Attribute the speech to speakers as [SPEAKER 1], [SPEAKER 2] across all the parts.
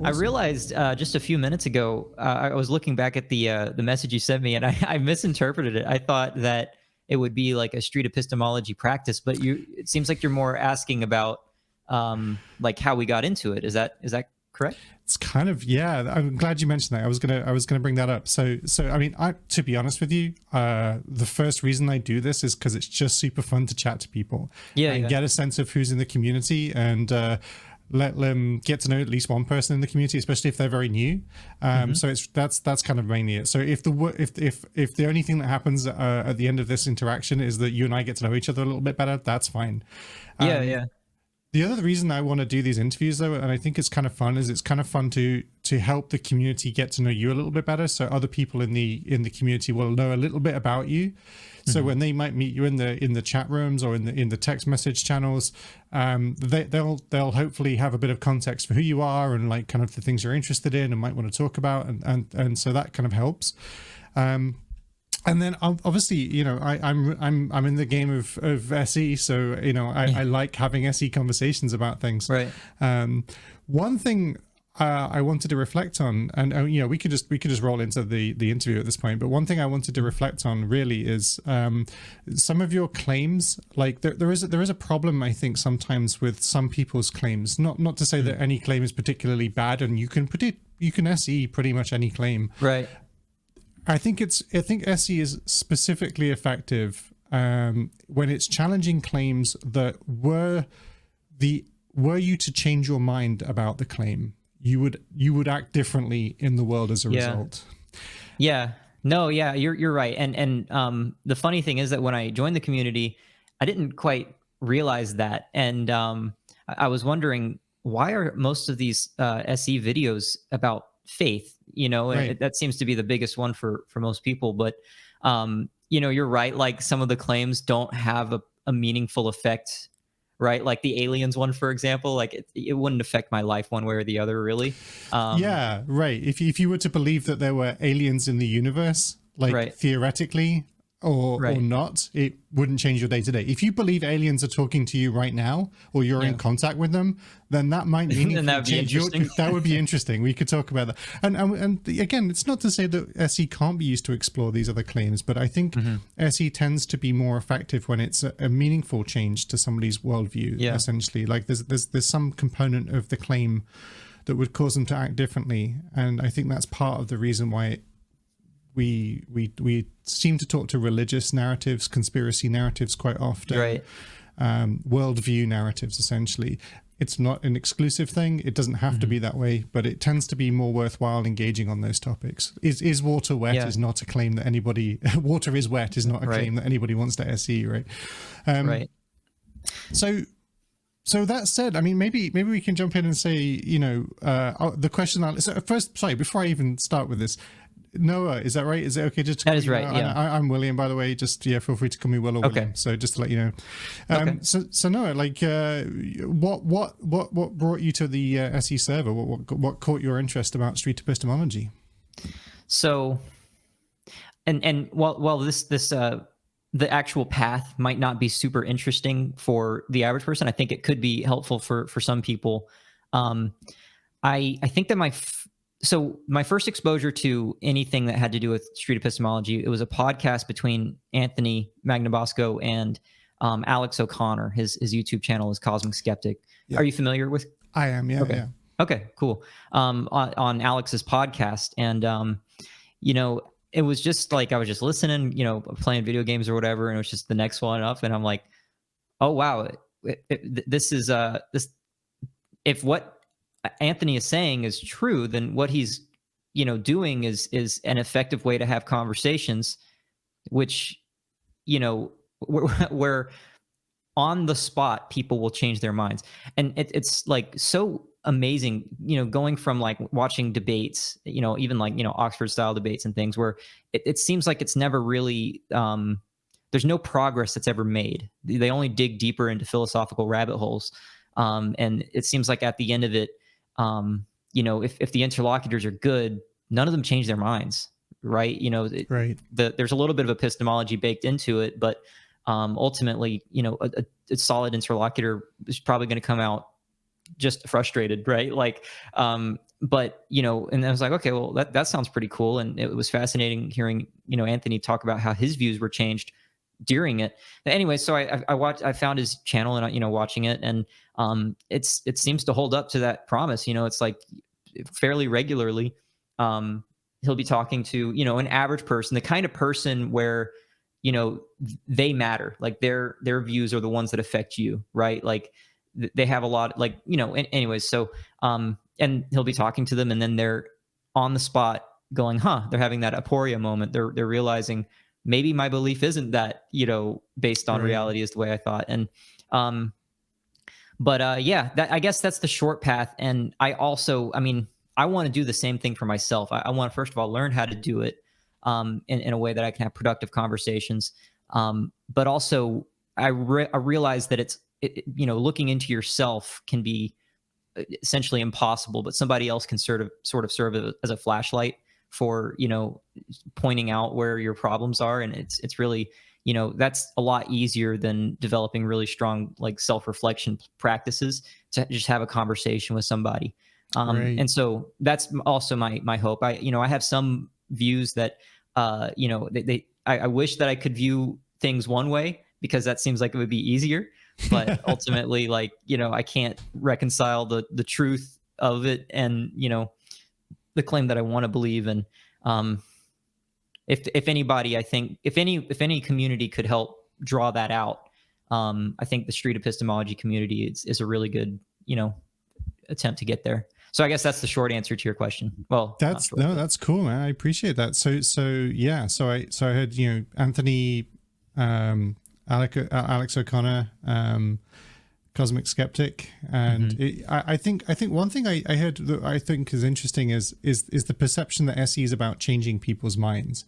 [SPEAKER 1] I realized just a few minutes ago, I was looking back at the message you sent me, and I misinterpreted it. I thought that it would be like a street epistemology practice, but it seems like you're more asking about like how we got into it. Is that correct?
[SPEAKER 2] It's kind of, yeah. I'm glad you mentioned that. I was gonna bring that up. So I mean, to be honest with you, the first reason I do this is because it's just super fun to chat to people and get a sense of who's in the community and let them get to know at least one person in the community, especially if they're very new. So that's kind of mainly it. So if the only thing that happens at the end of this interaction is that you and I get to know each other a little bit better, that's fine. The other reason I want to do these interviews, though, and I think it's kind of fun, is it's kind of fun to help the community get to know you a little bit better. So other people in the community will know a little bit about you. So when they might meet you in the chat rooms or in the text message channels, they'll hopefully have a bit of context for who you are and like kind of the things you're interested in and might want to talk about, and so that kind of helps. And then obviously, you know, I'm in the game of SE, so you know I like having SE conversations about things.
[SPEAKER 1] Right.
[SPEAKER 2] One thing I wanted to reflect on, and you know, we could just roll into the interview at this point. But one thing I wanted to reflect on really is some of your claims. Like there is a problem, I think, sometimes with some people's claims. Not to say that any claim is particularly bad, and you can SE pretty much any claim.
[SPEAKER 1] Right.
[SPEAKER 2] I think SE is specifically effective when it's challenging claims that were you to change your mind about the claim, you would act differently in the world as a result.
[SPEAKER 1] Yeah. No, yeah, you're right. And the funny thing is that when I joined the community, I didn't quite realize that. And I was wondering, why are most of these SE videos about faith? You know, right. That seems to be the biggest one for most people. But, you know, you're right. Like some of the claims don't have a meaningful effect, right? Like the aliens one, for example, like it wouldn't affect my life one way or the other, really.
[SPEAKER 2] Yeah, right. If you were to believe that there were aliens in the universe, like theoretically or not, it wouldn't change your day to day. If you believe aliens are talking to you right now, or you're in contact with them, then that might meaningfully change your. That would be interesting. We could talk about that. And again, it's not to say that SE can't be used to explore these other claims, but I think SE tends to be more effective when it's a meaningful change to somebody's worldview. Essentially, like there's some component of the claim that would cause them to act differently, and I think that's part of the reason why we seem to talk to religious narratives, conspiracy narratives quite often, right? Worldview narratives, essentially. It's not an exclusive thing. It doesn't have to be that way, but it tends to be more worthwhile engaging on those topics. Is water wet is not a claim that anybody, water is wet is not a claim that anybody wants to SE, right?
[SPEAKER 1] Right.
[SPEAKER 2] So that said, I mean, maybe we can jump in and say, you know, the question. Before I even start with this, Noah, is that right? Is it okay?
[SPEAKER 1] That is right. Yeah.
[SPEAKER 2] I'm William, by the way. Just feel free to call me Will or William. So just to let you know. So Noah, like, what brought you to the SE server? What caught your interest about street epistemology?
[SPEAKER 1] So, and while this the actual path might not be super interesting for the average person, I think it could be helpful for some people. I think that So my first exposure to anything that had to do with street epistemology, it was a podcast between Anthony Magnabosco and Alex O'Connor. His YouTube channel is Cosmic Skeptic. Yeah. Are you familiar with?
[SPEAKER 2] I am, yeah.
[SPEAKER 1] Okay.
[SPEAKER 2] Yeah.
[SPEAKER 1] Okay, cool. On Alex's podcast. And, you know, it was just like I was just listening, you know, playing video games or whatever, and it was just the next one up. And I'm like, oh, wow, this is if what Anthony is saying is true, then what he's, you know, doing is an effective way to have conversations, which, you know, where on the spot people will change their minds. And it's like so amazing, you know, going from like watching debates, you know, even like, you know, Oxford style debates and things where it seems like it's never really, there's no progress that's ever made. They only dig deeper into philosophical rabbit holes. And it seems like at the end of it, you know, if the interlocutors are good, none of them change their minds, right? You know, there's a little bit of epistemology baked into it, but ultimately, you know, a solid interlocutor is probably going to come out just frustrated, right? Like, but and I was like, okay, well that sounds pretty cool, and it was fascinating hearing Anthony talk about how his views were changed during it. But anyway, so I found his channel and watching it, and it seems to hold up to that promise. It's like fairly regularly, he'll be talking to an average person, the kind of person where they matter, like their views are the ones that affect you, right? Like they have a lot, like anyways. So and he'll be talking to them, and then they're on the spot going, they're having that aporia moment. They're realizing maybe my belief isn't that based on reality is the way I thought. And I guess that's the short path. And I also, I want to do the same thing for myself. I want to, first of all, learn how to do it in a way that I can have productive conversations. But also, I realize that it's looking into yourself can be essentially impossible, but somebody else can sort of serve as a flashlight for pointing out where your problems are. And it's really that's a lot easier than developing really strong like self-reflection practices to just have a conversation with somebody.
[SPEAKER 2] Right.
[SPEAKER 1] And so that's also my hope. I have some views that I wish that I could view things one way, because that seems like it would be easier, but ultimately, like I can't reconcile the truth of it and the claim that I want to believe. And if anybody, I think if any community could help draw that out, I think the Street Epistemology community is a really good attempt to get there. So I guess that's the short answer to your question. Well,
[SPEAKER 2] that's cool, man. I appreciate that. So I heard Anthony, Alex O'Connor, Cosmic Skeptic, and I think one thing I heard that I think is interesting is the perception that SE is about changing people's minds.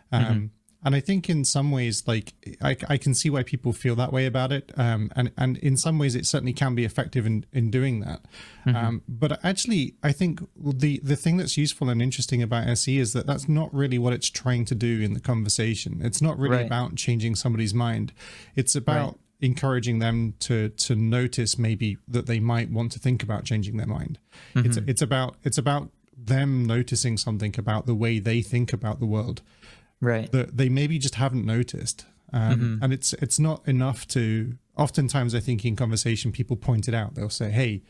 [SPEAKER 2] And I think in some ways, like I can see why people feel that way about it. And in some ways it certainly can be effective in doing that. But actually, I think the thing that's useful and interesting about SE is that that's not really what it's trying to do in the conversation. It's not really about changing somebody's mind. It's about encouraging them to notice maybe that they might want to think about changing their mind. It's about them noticing something about the way they think about the world. Right. That they maybe just haven't noticed. And it's not enough to, oftentimes I think in conversation, people point it out. They'll say, hey,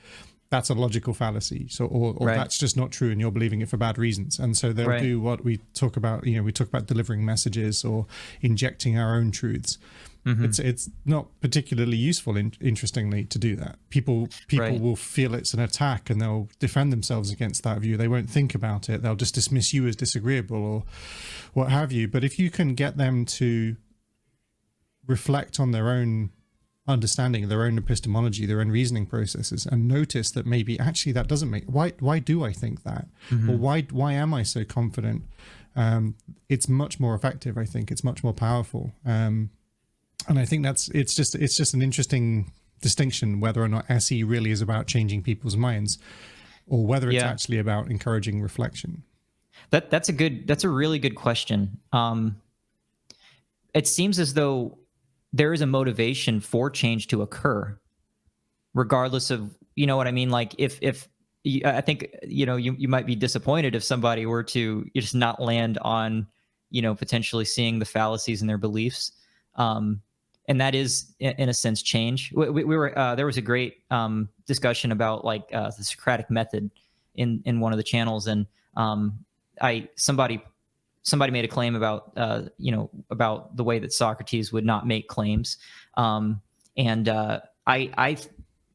[SPEAKER 2] that's a logical fallacy. So, or that's just not true and you're believing it for bad reasons. And so they'll do what we talk about, we talk about delivering messages or injecting our own truths. It's not particularly useful, interestingly, to do that. People will feel it's an attack and they'll defend themselves against that view. They won't think about it. They'll just dismiss you as disagreeable or what have you. But if you can get them to reflect on their own understanding, their own epistemology, their own reasoning processes, and notice that maybe actually that doesn't make, why do I think that? Or why am I so confident? It's much more effective, I think. It's much more powerful. And I think it's just an interesting distinction whether or not SE really is about changing people's minds or whether it's actually about encouraging reflection.
[SPEAKER 1] That's a really good question. It seems as though there is a motivation for change to occur, regardless of, what I mean? Like if I think, you might be disappointed if somebody were to just not land on, potentially seeing the fallacies in their beliefs. And that is, in a sense, change. We were there was a great discussion about like the Socratic method in one of the channels, and somebody made a claim about about the way that Socrates would not make claims, and I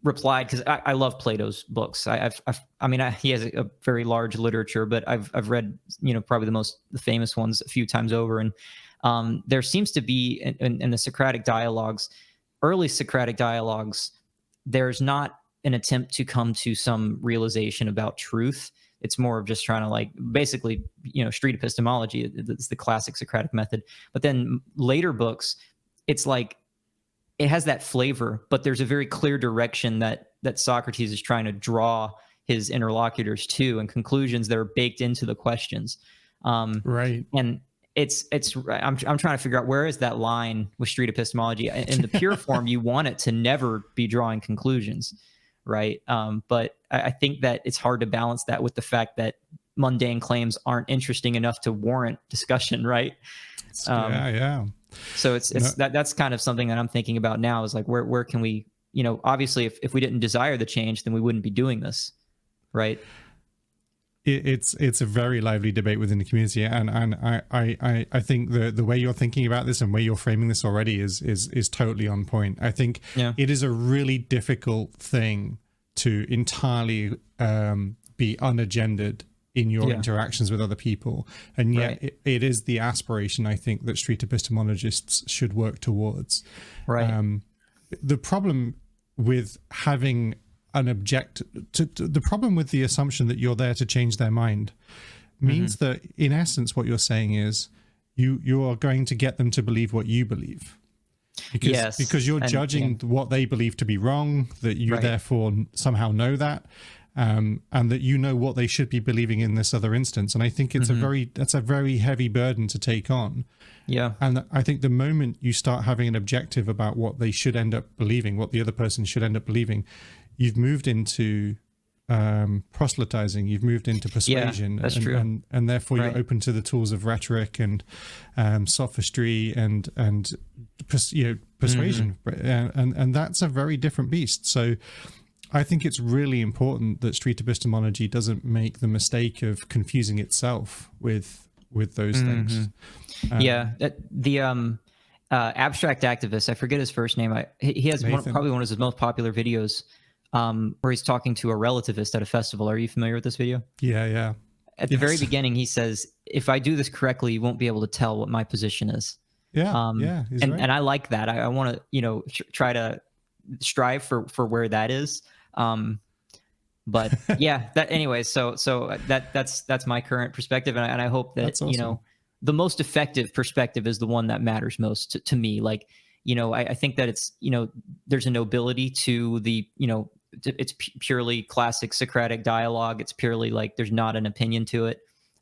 [SPEAKER 1] replied, because I love Plato's books. He has a very large literature, but I've read probably the famous ones a few times over, and there seems to be in the Socratic dialogues, early Socratic dialogues, there's not an attempt to come to some realization about truth. It's more of just trying to like basically, street epistemology. It's the classic Socratic method. But then later books, it's like it has that flavor, but there's a very clear direction that Socrates is trying to draw his interlocutors to, and conclusions that are baked into the questions.
[SPEAKER 2] Right.
[SPEAKER 1] And I'm trying to figure out where is that line with street epistemology. In the pure form, you want it to never be drawing conclusions, right? But I think that it's hard to balance that with the fact that mundane claims aren't interesting enough to warrant discussion, right?
[SPEAKER 2] Yeah.
[SPEAKER 1] So that's kind of something that I'm thinking about now, is like, where can we, obviously if we didn't desire the change, then we wouldn't be doing this, right?
[SPEAKER 2] It's a very lively debate within the community, and I think the way you're thinking about this and where you're framing this already is totally on point. I think it is a really difficult thing to entirely be unagendered in your interactions with other people, and yet it is the aspiration, I think, that street epistemologists should work towards.
[SPEAKER 1] Right.
[SPEAKER 2] The problem with having the problem with the assumption that you're there to change their mind means that, in essence, what you're saying is you are going to get them to believe what you believe, because you're judging what they believe to be wrong, that you therefore somehow know that, and that you know what they should be believing in this other instance. And I think it's that's a very heavy burden to take on. Yeah. And I think the moment you start having an objective about what they should end up believing, what the other person should end up believing, you've moved into proselytizing, you've moved into persuasion.
[SPEAKER 1] Yeah, that's true.
[SPEAKER 2] And therefore you're open to the tools of rhetoric and sophistry and persuasion. And that's a very different beast. So I think it's really important that street epistemology doesn't make the mistake of confusing itself with those things.
[SPEAKER 1] The abstract activist, I forget his first name. He has probably one of his most popular videos, where he's talking to a relativist at a festival. Are you familiar with this video?
[SPEAKER 2] Yeah.
[SPEAKER 1] At the very beginning, he says, "If I do this correctly, you won't be able to tell what my position is." And I like that. I want to, try to strive for where that is. But anyway, so that's my current perspective, and I hope that awesome. The most effective perspective is the one that matters most to me. Like, I think that it's, there's a nobility to the, it's purely classic Socratic dialogue. It's purely like, there's not an opinion to it.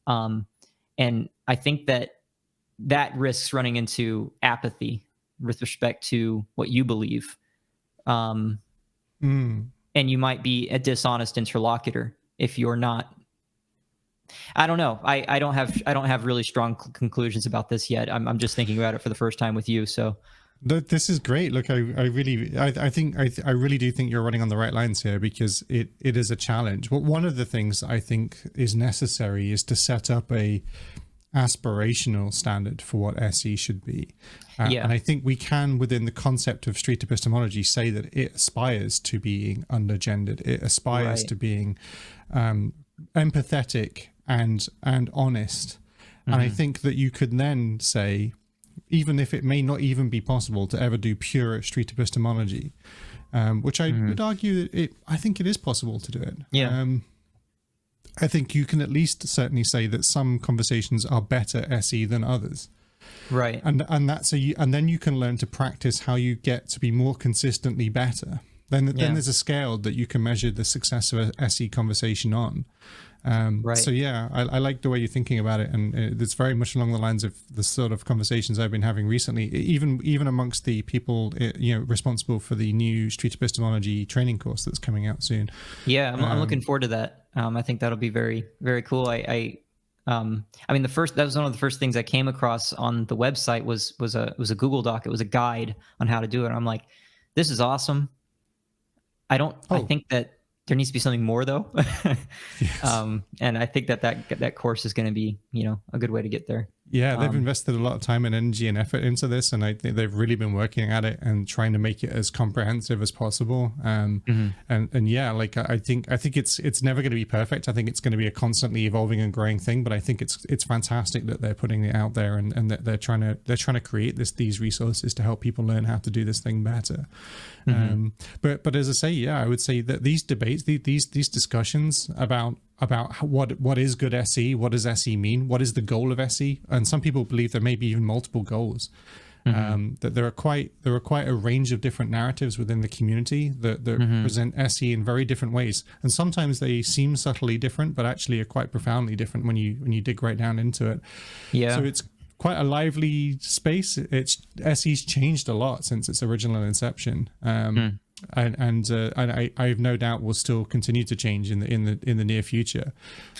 [SPEAKER 1] And I think that risks running into apathy with respect to what you believe. And you might be a dishonest interlocutor if you're not. I don't know. I don't have really strong conclusions about this yet. I'm just thinking about it for the first time with you. So
[SPEAKER 2] this is great. Look, I really do think you're running on the right lines here, because it is a challenge. But one of the things I think is necessary is to set up a aspirational standard for what SE should be. And I think we can, within the concept of street epistemology, say that it aspires to being undergendered. It aspires to being empathetic and honest. And I think that you could then say, even if it may not even be possible to ever do pure street epistemology, which I would argue that I think it is possible to do it. I think you can at least certainly say that some conversations are better SE than others.
[SPEAKER 1] Right.
[SPEAKER 2] And then you can learn to practice how you get to be more consistently better. Then there's a scale that you can measure the success of a SE conversation on. So I like the way you're thinking about it, and it's very much along the lines of the sort of conversations I've been having recently, even amongst the people responsible for the new street epistemology training course that's coming out soon.
[SPEAKER 1] I'm looking forward to that. I think that'll be very, very cool. that was one of the first things I came across on the website was a Google Doc. It was a guide on how to do it. I'm like, this is awesome. I think that there needs to be something more, though. Yes. And I think that course is going to be, a good way to get there.
[SPEAKER 2] Yeah, they've invested a lot of time and energy and effort into this, and I think they've really been working at it and trying to make it as comprehensive as possible. I think it's never going to be perfect. I think it's going to be a constantly evolving and growing thing. But I think it's fantastic that they're putting it out there and that they're trying to create these resources to help people learn how to do this thing better. But as I say, I would say that these debates, these discussions about what is good SE, what does SE mean, what is the goal of SE, and some people believe there may be even multiple goals. That there are quite a range of different narratives within the community that present SE in very different ways, and sometimes they seem subtly different, but actually are quite profoundly different when you dig right down into it. So it's quite a lively space. SE's changed a lot since its original inception. and I have no doubt will still continue to change in the near future.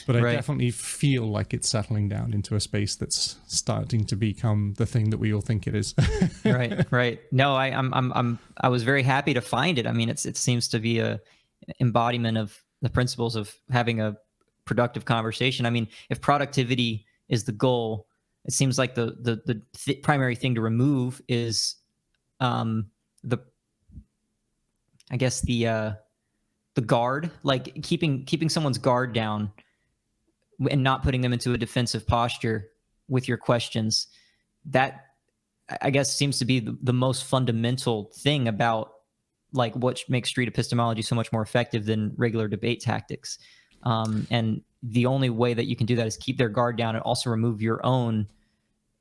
[SPEAKER 2] But I definitely feel like it's settling down into a space that's starting to become the thing that we all think it is.
[SPEAKER 1] Right. No, I was very happy to find it. I mean, it seems to be a embodiment of the principles of having a productive conversation. I mean, if productivity is the goal, it seems like the primary thing to remove is the guard, like keeping someone's guard down and not putting them into a defensive posture with your questions. That, I guess, seems to be the most fundamental thing about like what makes street epistemology so much more effective than regular debate tactics. And the only way that you can do that is keep their guard down and also remove your own,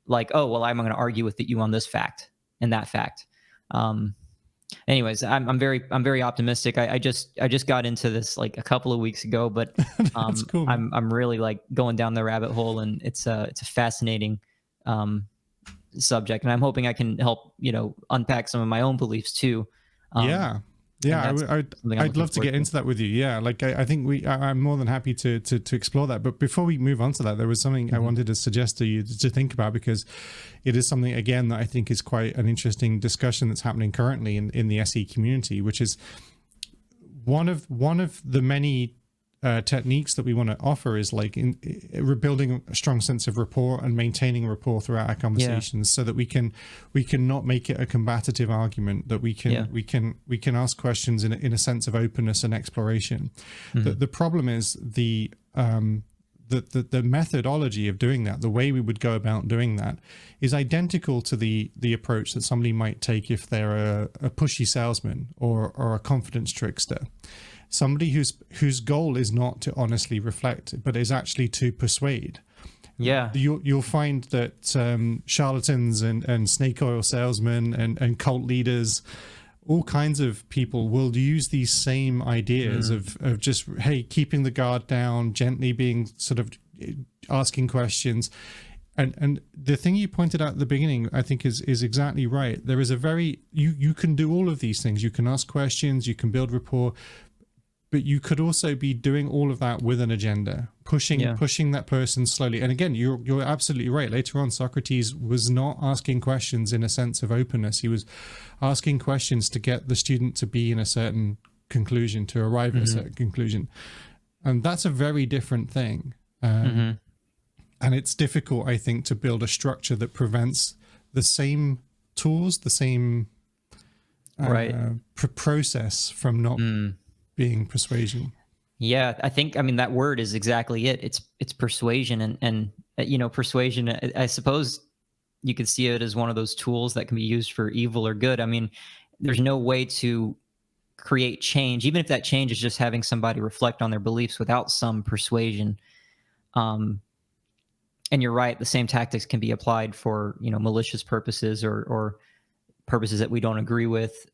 [SPEAKER 1] like, oh, well, I'm going to argue with you on this fact and that fact. Anyways, I'm very optimistic. I just got into this like a couple of weeks ago, but
[SPEAKER 2] That's cool.
[SPEAKER 1] I'm really like going down the rabbit hole, and it's a fascinating subject, and I'm hoping I can help unpack some of my own beliefs too.
[SPEAKER 2] I'd love to get into that with you. Yeah, like I think I'm more than happy to explore that. But before we move on to that, there was something I wanted to suggest to you to think about, because it is something, again, that I think is quite an interesting discussion that's happening currently in the SE community, which is one of the many techniques that we want to offer is like rebuilding a strong sense of rapport and maintaining rapport throughout our conversations, so that we can not make it a combative argument, that we can ask questions in a sense of openness and exploration. The problem is the methodology of doing that, the way we would go about doing that, is identical to the approach that somebody might take if they're a pushy salesman or a confidence trickster. Somebody whose goal is not to honestly reflect, but is actually to persuade. Yeah, you'll find that charlatans and snake oil salesmen and cult leaders, all kinds of people, will use these same ideas of just, hey, keeping the guard down, gently being sort of asking questions. And the thing you pointed out at the beginning, I think is exactly right. There is you can do all of these things. You can ask questions, you can build rapport, but you could also be doing all of that with an agenda, pushing that person slowly. And again, you're absolutely right. Later on, Socrates was not asking questions in a sense of openness. He was asking questions to get the student to be in a certain conclusion, to arrive at a certain conclusion. And that's a very different thing. And it's difficult, I think, to build a structure that prevents the same tools, the same process from not being persuasion.
[SPEAKER 1] Yeah, I mean, that word is exactly it. It's persuasion, and persuasion, I suppose you could see it as one of those tools that can be used for evil or good. I mean, there's no way to create change, even if that change is just having somebody reflect on their beliefs, without some persuasion. And you're right, the same tactics can be applied for, malicious purposes or purposes that we don't agree with.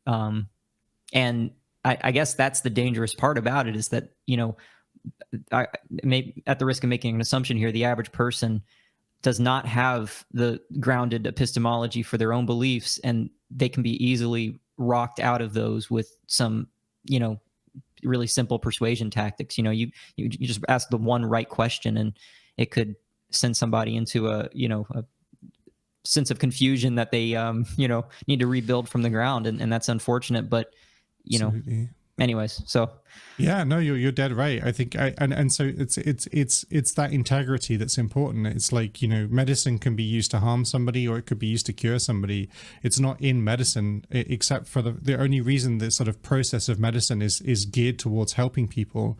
[SPEAKER 1] And I guess that's the dangerous part about it, is that, I may, at the risk of making an assumption here, the average person does not have the grounded epistemology for their own beliefs, and they can be easily rocked out of those with some, really simple persuasion tactics. You just ask the one right question, and it could send somebody into a sense of confusion that they need to rebuild from the ground, and that's unfortunate. But
[SPEAKER 2] Absolutely.
[SPEAKER 1] Anyways, so
[SPEAKER 2] yeah, no, you're dead right. I think and so it's that integrity that's important. It's like, medicine can be used to harm somebody, or it could be used to cure somebody. It's not in medicine, except for the only reason the sort of process of medicine is geared towards helping people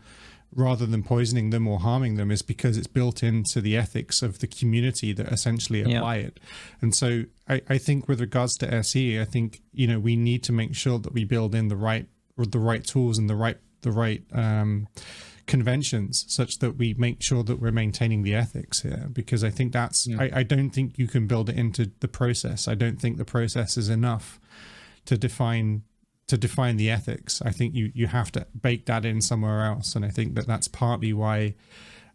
[SPEAKER 2] rather than poisoning them or harming them, is because it's built into the ethics of the community that essentially apply it. And so I think with regards to SE, I think, we need to make sure that we build in the right tools and the right conventions, such that we make sure that we're maintaining the ethics here. Because I think that's, I don't think you can build it into the process. I don't think the process is enough to define the ethics. I think you have to bake that in somewhere else. And I think that's partly why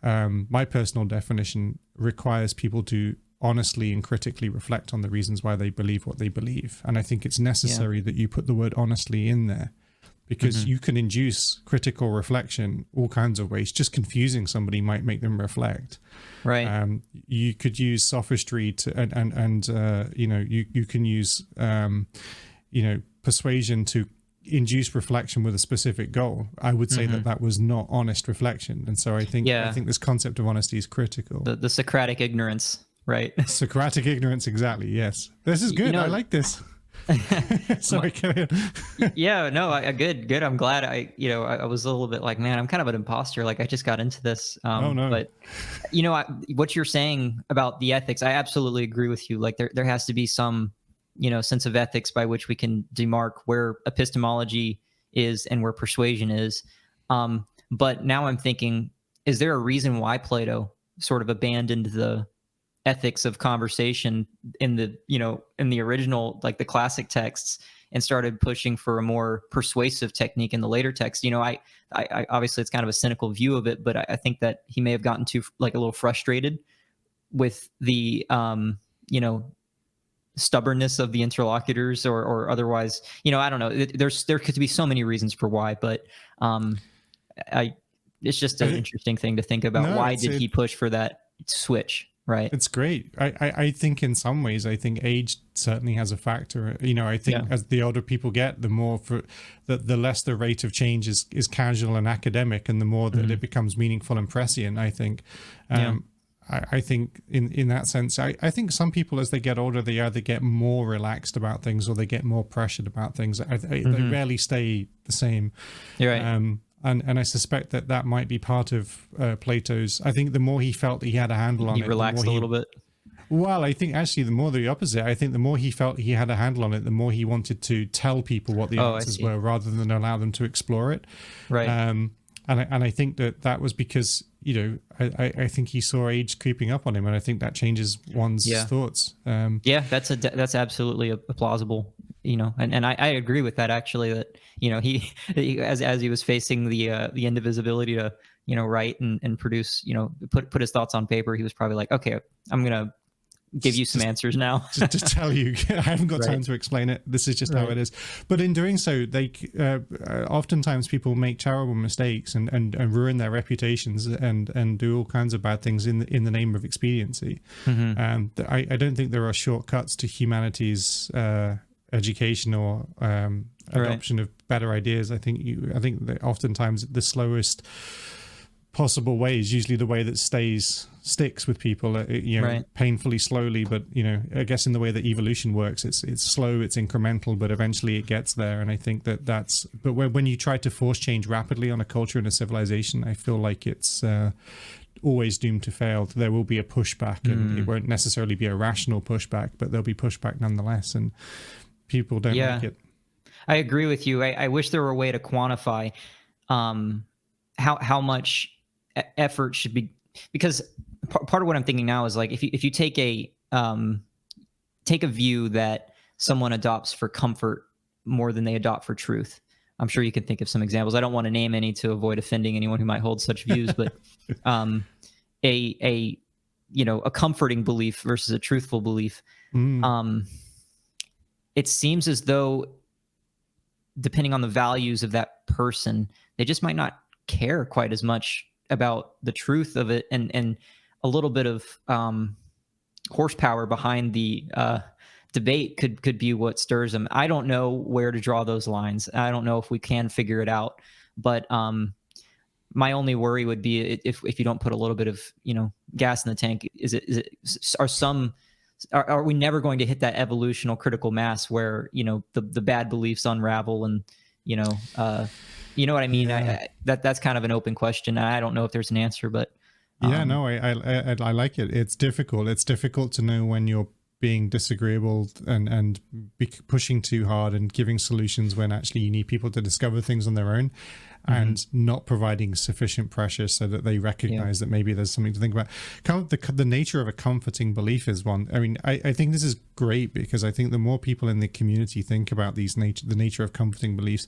[SPEAKER 2] my personal definition requires people to honestly and critically reflect on the reasons why they believe what they believe. And I think it's necessary that you put the word honestly in there. because you can induce critical reflection all kinds of ways. Just confusing somebody might make them reflect.
[SPEAKER 1] Right.
[SPEAKER 2] You could use sophistry to, and you know, you can use, you know, persuasion to induce reflection with a specific goal. I would say that was not honest reflection. And so I think this concept of honesty is critical.
[SPEAKER 1] The Socratic ignorance, right?
[SPEAKER 2] Socratic ignorance, exactly. Yes. This is good. You know, I like this. Sorry, carry on.
[SPEAKER 1] Yeah, no, good. I'm glad. I was a little bit like, man, I'm kind of an imposter. Like, I just got into this.
[SPEAKER 2] Oh no.
[SPEAKER 1] But you know, what you're saying about the ethics, I absolutely agree with you. Like, there has to be some, you know, sense of ethics by which we can demark where epistemology is and where persuasion is. But now I'm thinking, is there a reason why Plato sort of abandoned the ethics of conversation in the original, like the classic texts, and started pushing for a more persuasive technique in the later texts? You know, I obviously it's kind of a cynical view of it, but I think that he may have gotten too, like, a little frustrated with the, you know, stubbornness of the interlocutors, or otherwise, you know, I don't know. There could be so many reasons for why, but it's just an interesting thing to think about. Why did he push for that switch? Right.
[SPEAKER 2] It's great. I think in some ways, I think age certainly has a factor. You know, I think as the older people get, the more the less the rate of change is casual and academic, and the more that it becomes meaningful and prescient, I think. I think in that sense, I think some people, as they get older, they either get more relaxed about things or they get more pressured about things. They rarely stay the same.
[SPEAKER 1] You're right.
[SPEAKER 2] And I suspect that might be part of Plato's. I think the more he felt he had a handle on it,
[SPEAKER 1] he relaxed a little bit.
[SPEAKER 2] Well, I think actually the more the opposite. I think the more he felt he had a handle on it, the more he wanted to tell people what the answers were, rather than allow them to explore it.
[SPEAKER 1] Right.
[SPEAKER 2] And I think that was because, you know, I think he saw age creeping up on him, and I think that changes one's thoughts.
[SPEAKER 1] That's absolutely a plausible, you know, and I agree with that, actually, that, you know, he as he was facing the indivisibility to, you know, write and produce, you know, put his thoughts on paper, he was probably like, okay, I'm gonna give you some answers now.
[SPEAKER 2] just tell you, I haven't got time to explain it. This is just how it is. But in doing so, they oftentimes people make terrible mistakes and ruin their reputations and do all kinds of bad things in the name of expediency. I don't think there are shortcuts to humanity's education or adoption of better ideas. I think that oftentimes the slowest possible way is usually the way that sticks with people, you know, painfully slowly, but, you know, I guess in the way that evolution works, it's slow, it's incremental, but eventually it gets there. And I think that's but when you try to force change rapidly on a culture and a civilization, I feel like it's always doomed to fail. There will be a pushback, and it won't necessarily be a rational pushback, but there'll be pushback nonetheless, and people don't like it.
[SPEAKER 1] I agree with you. I wish there were a way to quantify how much effort should be, because part of what I'm thinking now is, like, if you take a view that someone adopts for comfort more than they adopt for truth. I'm sure you can think of some examples. I don't want to name any to avoid offending anyone who might hold such views, but a comforting belief versus a truthful belief. It seems as though, depending on the values of that person, they just might not care quite as much about the truth of it, and a little bit of horsepower behind the debate could be what stirs them. I don't know where to draw those lines. I don't know if we can figure it out, but my only worry would be if you don't put a little bit of, you know, gas in the tank. Are we never going to hit that evolutional critical mass where, you know, the bad beliefs unravel, and, you know what I mean? That's kind of an open question. I don't know if there's an answer, but
[SPEAKER 2] I like it. It's difficult. It's difficult to know when you're being disagreeable and pushing too hard and giving solutions when actually you need people to discover things on their own, and not providing sufficient pressure so that they recognize that maybe there's something to think about. The nature of a comforting belief is one. I mean, I think this is great, because I think the more people in the community think about the nature of comforting beliefs,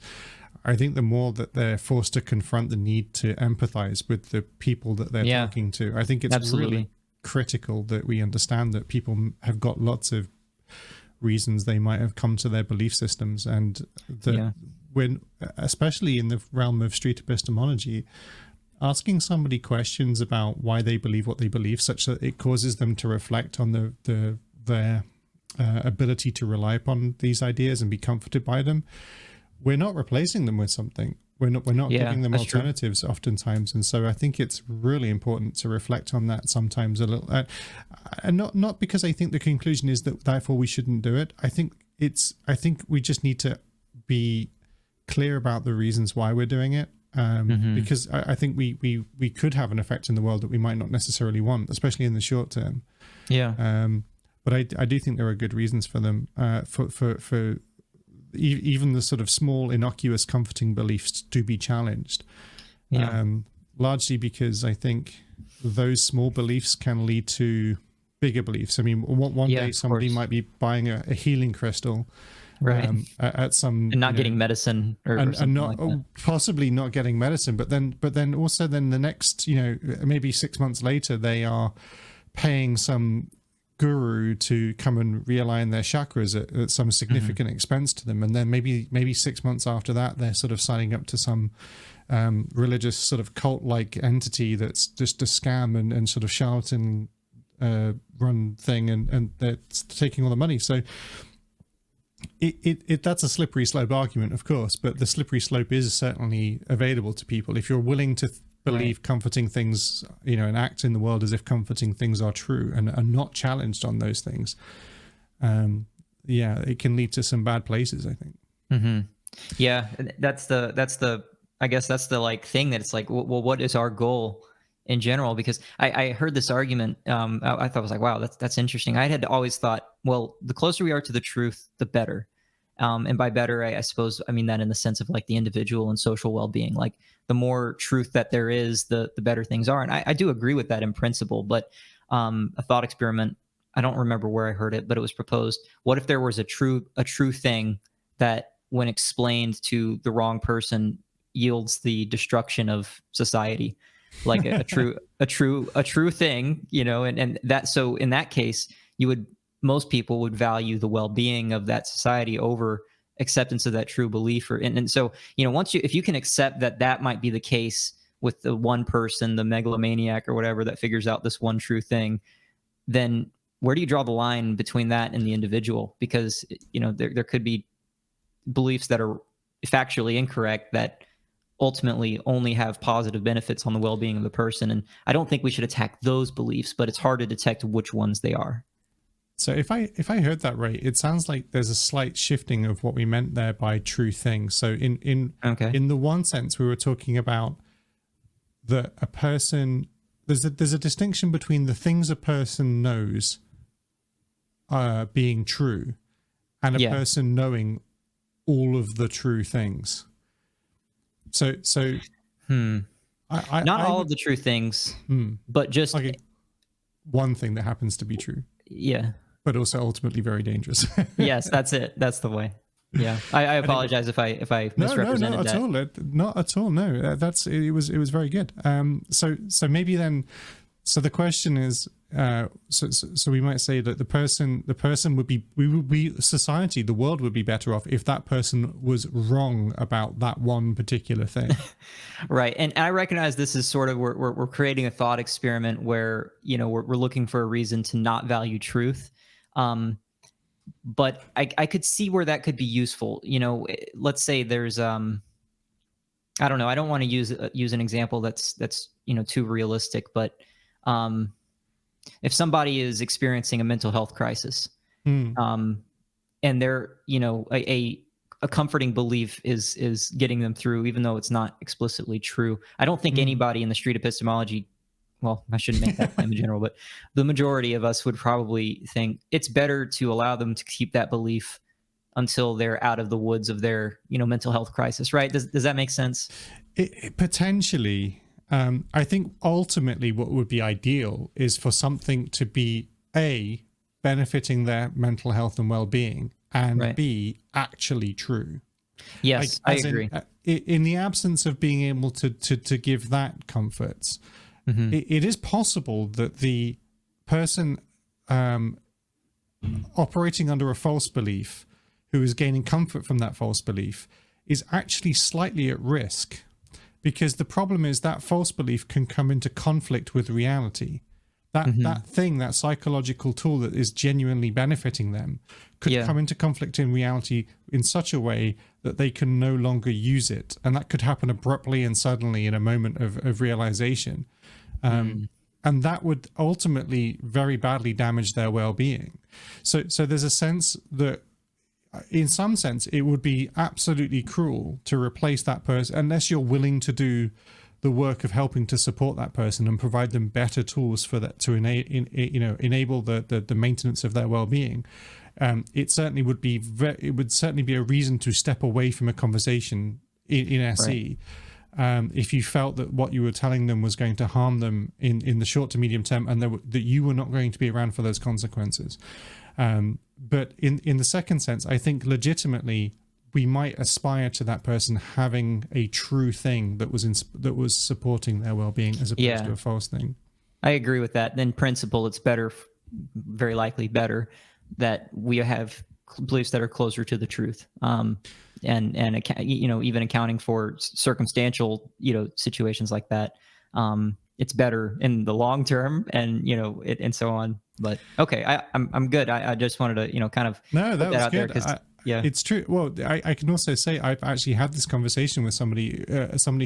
[SPEAKER 2] I think the more that they're forced to confront the need to empathize with the people that they're talking to. I think it's really critical that we understand that people have got lots of reasons they might have come to their belief systems, and that when, especially in the realm of street epistemology, asking somebody questions about why they believe what they believe, such that it causes them to reflect on their ability to rely upon these ideas and be comforted by them. We're not replacing them with something. We're not giving them alternatives true. Oftentimes, and so I think it's really important to reflect on that sometimes a little. And not because I think the conclusion is that therefore we shouldn't do it. I think we just need to be clear about the reasons why we're doing it. Because I think we could have an effect in the world that we might not necessarily want, especially in the short term.
[SPEAKER 1] Yeah.
[SPEAKER 2] But I do think there are good reasons for them, for even the sort of small, innocuous, comforting beliefs to be challenged. Yeah. Largely because I think those small beliefs can lead to bigger beliefs. I mean, one day somebody might be buying a healing crystal, right, at some,
[SPEAKER 1] and not getting medicine or something
[SPEAKER 2] not,
[SPEAKER 1] like that.
[SPEAKER 2] Possibly not getting medicine, but then also the next, maybe 6 months later, they are paying some guru to come and realign their chakras at some significant expense to them, and then maybe 6 months after that, they're sort of signing up to some religious sort of cult-like entity that's just a scam and sort of charlatan run thing, and they're taking all the money. So that's a slippery slope argument, of course, but the slippery slope is certainly available to people if you're willing to believe comforting things, and act in the world as if comforting things are true and are not challenged on those things. It can lead to some bad places, I think.
[SPEAKER 1] Yeah, that's the I guess that's the like thing that it's like, well, what is our goal in general? Because I heard this argument. I thought, I was like, wow, that's interesting. I had always thought, well, the closer we are to the truth, the better. And by better, I suppose I mean that in the sense of like the individual and social well-being. Like the more truth that there is, the better things are. And I do agree with that in principle. But a thought experiment, I don't remember where I heard it, but it was proposed. What if there was a true thing that, when explained to the wrong person, yields the destruction of society? Like a true thing, and that, so in that case, most people would value the well-being of that society over acceptance of that true belief. And so, if you can accept that might be the case with the one person, the megalomaniac or whatever, that figures out this one true thing, then where do you draw the line between that and the individual? Because, there could be beliefs that are factually incorrect that ultimately only have positive benefits on the well-being of the person. And I don't think we should attack those beliefs, but it's hard to detect which ones they are.
[SPEAKER 2] So if I heard that right, it sounds like there's a slight shifting of what we meant there by true thing. So in the one sense, we were talking about that a person, there's a distinction between the things a person knows being true and a person knowing all of the true things. So
[SPEAKER 1] not all of the true things, but just
[SPEAKER 2] like one thing that happens to be true.
[SPEAKER 1] Yeah.
[SPEAKER 2] But also ultimately very dangerous.
[SPEAKER 1] Yes, that's it. That's the way. Yeah. I apologize if I misrepresented that.
[SPEAKER 2] Not at all. No, it was very good. So maybe then, so the question is, so we might say that the person would be society, the world would be better off if that person was wrong about that one particular thing.
[SPEAKER 1] Right. And I recognize this is sort of, we're creating a thought experiment where, we're looking for a reason to not value truth. But I could see where that could be useful. Let's say there's, I don't know, I don't want to use an example that's too realistic, but if somebody is experiencing a mental health crisis, and they're, a comforting belief is getting them through, even though it's not explicitly true. I don't think anybody in the street epistemology, well, I shouldn't make that claim in general, but the majority of us would probably think it's better to allow them to keep that belief until they're out of the woods of their, mental health crisis, right? Does that make sense?
[SPEAKER 2] It potentially. I think ultimately what would be ideal is for something to be A, benefiting their mental health and well-being, and B, actually true.
[SPEAKER 1] Yes, I agree.
[SPEAKER 2] In the absence of being able to give that comforts, it is possible that the person operating under a false belief, who is gaining comfort from that false belief, is actually slightly at risk, because the problem is that false belief can come into conflict with reality. That psychological tool that is genuinely benefiting them could come into conflict in reality in such a way that they can no longer use it. And that could happen abruptly and suddenly in a moment of realization. And that would ultimately very badly damage their well-being. So there's a sense that, in some sense, it would be absolutely cruel to replace that person unless you're willing to do the work of helping to support that person and provide them better tools for that to enable the maintenance of their well-being. It certainly would be a reason to step away from a conversation in SE. If you felt that what you were telling them was going to harm them in the short to medium term, and that you were not going to be around for those consequences. But in the second sense, I think legitimately we might aspire to that person having a true thing that was supporting their well-being, as opposed to a false thing.
[SPEAKER 1] I agree with that. In principle, it's better, very likely better, that we have beliefs that are closer to the truth. And even accounting for circumstantial, situations like that. It's better in the long term, and and so on. But okay, I'm good. I just wanted to kind of
[SPEAKER 2] that was
[SPEAKER 1] out
[SPEAKER 2] good.
[SPEAKER 1] There
[SPEAKER 2] it's true. Well, I can also say I've actually had this conversation with somebody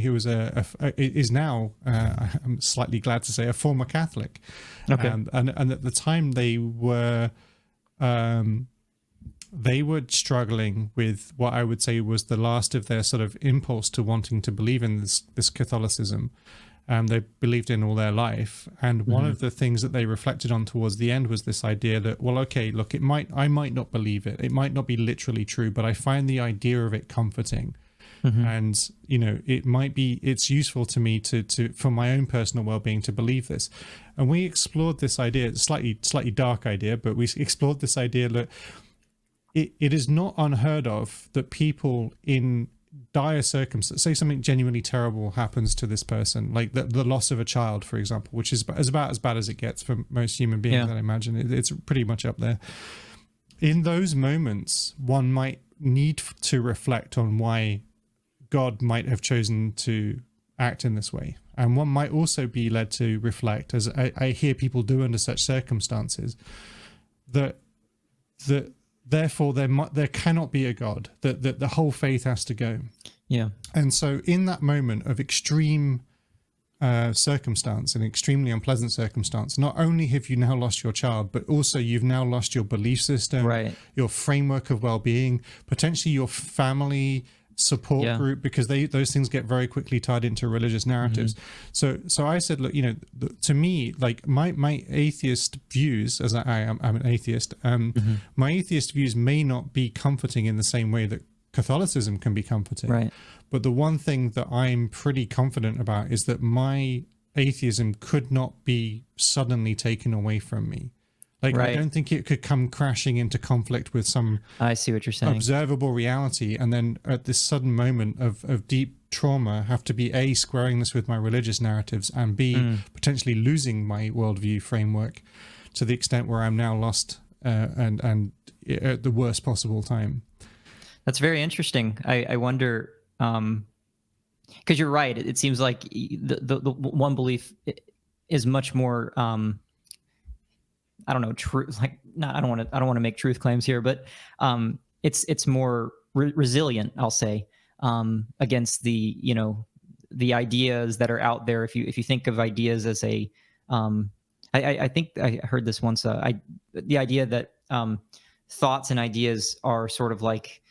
[SPEAKER 2] who was is now I'm slightly glad to say a former Catholic.
[SPEAKER 1] Okay.
[SPEAKER 2] And at the time they were struggling with what I would say was the last of their sort of impulse to wanting to believe in this Catholicism. They believed in all their life, and one of the things that they reflected on towards the end was this idea that, well, okay, look, I might not believe it might not be literally true, but I find the idea of it comforting, and it's useful to me to for my own personal well-being to believe this. And we explored this idea, slightly dark idea, but we explored this idea that it is not unheard of that people in dire circumstances, say something genuinely terrible happens to this person, like the loss of a child, for example, which is about as bad as it gets for most human beings. I imagine it's pretty much up there. In those moments, one might need to reflect on why God might have chosen to act in this way, and one might also be led to reflect, as I hear people do under such circumstances, that therefore there cannot be a God, that the whole faith has to go. And so in that moment of extreme circumstance, an extremely unpleasant circumstance, not only have you now lost your child, but also you've now lost your belief system, your framework of well-being, potentially your family support group, because those things get very quickly tied into religious narratives. So I said, look, to me, like my atheist views, as I'm an atheist, my atheist views may not be comforting in the same way that Catholicism can be comforting. But the one thing that I'm pretty confident about is that my atheism could not be suddenly taken away from me. I don't think it could come crashing into conflict with some
[SPEAKER 1] I see what you're saying.
[SPEAKER 2] observable reality, and then at this sudden moment of deep trauma have to be A, squaring this with my religious narratives, and B, potentially losing my worldview framework to the extent where I'm now lost and at the worst possible time.
[SPEAKER 1] That's very interesting. I wonder, because you're right. It seems like the one belief is much more I don't know, truth. Like, not. I don't want to make truth claims here, but it's more resilient, I'll say, against the the ideas that are out there. If you think of ideas as a, I think I heard this once. The idea that thoughts and ideas are sort of like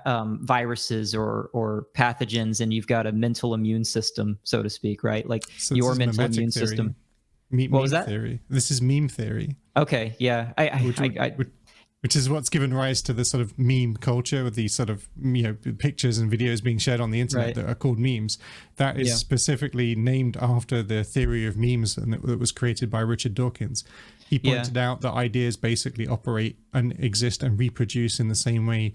[SPEAKER 1] viruses or pathogens, and you've got a mental immune system, so to speak, right? Like
[SPEAKER 2] So
[SPEAKER 1] your mental immune system. What was that?
[SPEAKER 2] Theory. This is meme theory.
[SPEAKER 1] Okay, yeah.
[SPEAKER 2] Which is what's given rise to the sort of meme culture, with these sort of pictures and videos being shared on the internet that are called memes. That is specifically named after the theory of memes, and that was created by Richard Dawkins. He pointed out that ideas basically operate and exist and reproduce in the same way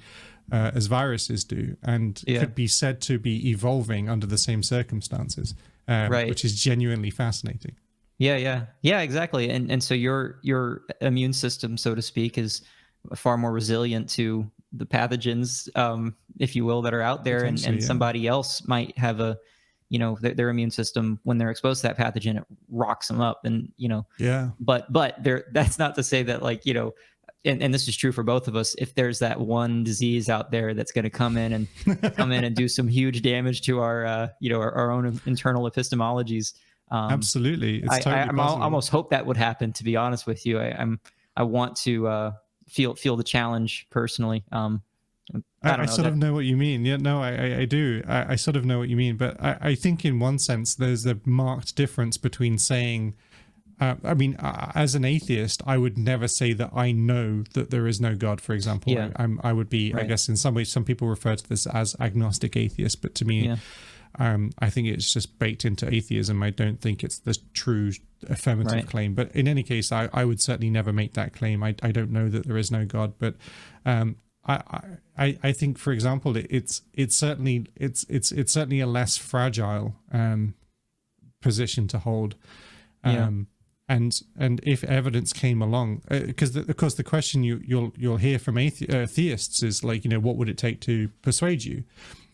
[SPEAKER 2] as viruses do, and could be said to be evolving under the same circumstances, which is genuinely fascinating.
[SPEAKER 1] Yeah, exactly. And so your immune system, so to speak, is far more resilient to the pathogens, if you will, that are out there, and somebody else might have a, their immune system, when they're exposed to that pathogen, it rocks them up, and but that's not to say that, like, and this is true for both of us, if there's that one disease out there that's going to come in and do some huge damage to our our own internal epistemologies.
[SPEAKER 2] Absolutely. It's totally
[SPEAKER 1] I almost hope that would happen, to be honest with you. I want to feel the challenge personally.
[SPEAKER 2] I sort of know what you mean. Yeah, no, I do. I sort of know what you mean. But I think in one sense, there's a marked difference between saying, as an atheist, I would never say that I know that there is no God, for example.
[SPEAKER 1] Yeah.
[SPEAKER 2] I would be, right. I guess in some ways, some people refer to this as agnostic atheist, but to me, I think it's just baked into atheism. I don't think it's the true affirmative claim. But in any case, I would certainly never make that claim. I don't know that there is no God, but I think, for example, it's certainly a less fragile position to hold. And if evidence came along, because of course the question you'll hear from theists is like, what would it take to persuade you?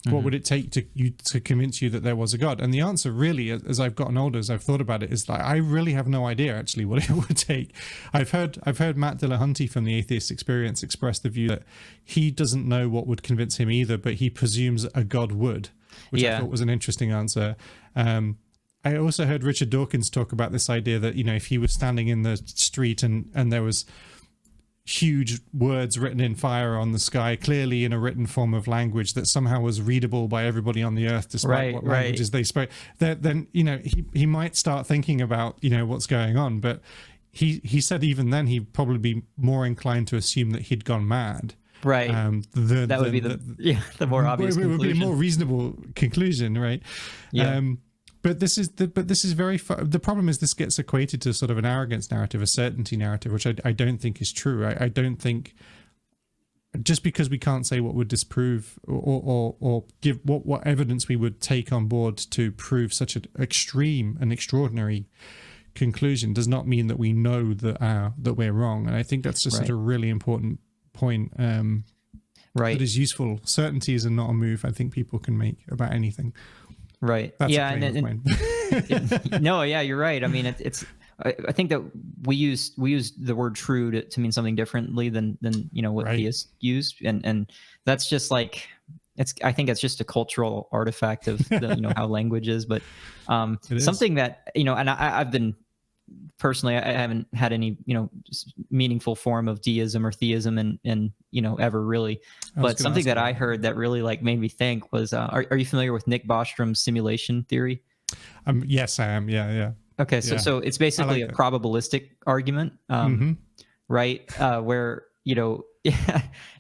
[SPEAKER 2] Mm-hmm. What would it take to convince you that there was a God? And the answer really, as I've gotten older, as I've thought about it, is like, I really have no idea actually what it would take. I've heard Matt Dillahunty from the Atheist Experience express the view that he doesn't know what would convince him either, but he presumes a God would, which I thought was an interesting answer. I also heard Richard Dawkins talk about this idea that, if he was standing in the street and there was huge words written in fire on the sky, clearly in a written form of language that somehow was readable by everybody on the earth, despite what languages they spoke, then he might start thinking about what's going on. But he said even then he'd probably be more inclined to assume that he'd gone mad.
[SPEAKER 1] Right. That would be the more obvious conclusion. It would be a
[SPEAKER 2] more reasonable conclusion, right?
[SPEAKER 1] Yeah.
[SPEAKER 2] But this is very the problem is this gets equated to sort of an arrogance narrative, a certainty narrative, which I don't think is true. I don't think just because we can't say what would disprove or give what evidence we would take on board to prove such an extreme and extraordinary conclusion does not mean that we know that we're wrong. And I think that's just such a really important point. That is useful. Certainties are not a move I think people can make about anything.
[SPEAKER 1] Right.
[SPEAKER 2] That's
[SPEAKER 1] you're right. I mean, I think that we use the word true to mean something differently than what theists use, and that's just like I think it's just a cultural artifact of how language is. But something that and I've been personally, I haven't had any meaningful form of deism or theism and ever really, but something that I heard that really made me think was are you familiar with Nick Bostrom's simulation theory?
[SPEAKER 2] Yes, I am. Yeah.
[SPEAKER 1] Okay, so it's basically a probabilistic argument, right? Where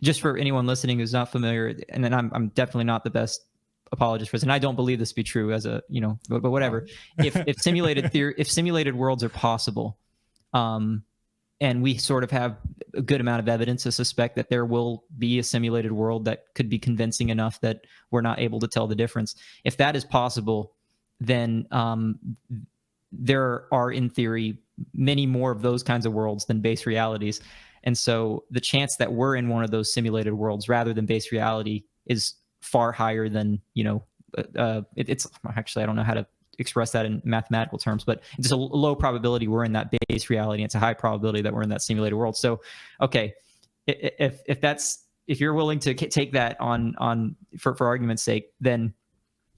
[SPEAKER 1] just for anyone listening who's not familiar, and then I'm definitely not the best apologist for this, and I don't believe this to be true as a but whatever. If simulated worlds are possible, and we sort of have a good amount of evidence to suspect that there will be a simulated world that could be convincing enough that we're not able to tell the difference. If that is possible, then there are, in theory, many more of those kinds of worlds than base realities. And so the chance that we're in one of those simulated worlds rather than base reality is far higher than, it's actually, I don't know how to express that in mathematical terms, but it's a low probability we're in that base reality. It's a high probability that we're in that simulated world. So, okay, if you're willing to take that on for argument's sake, then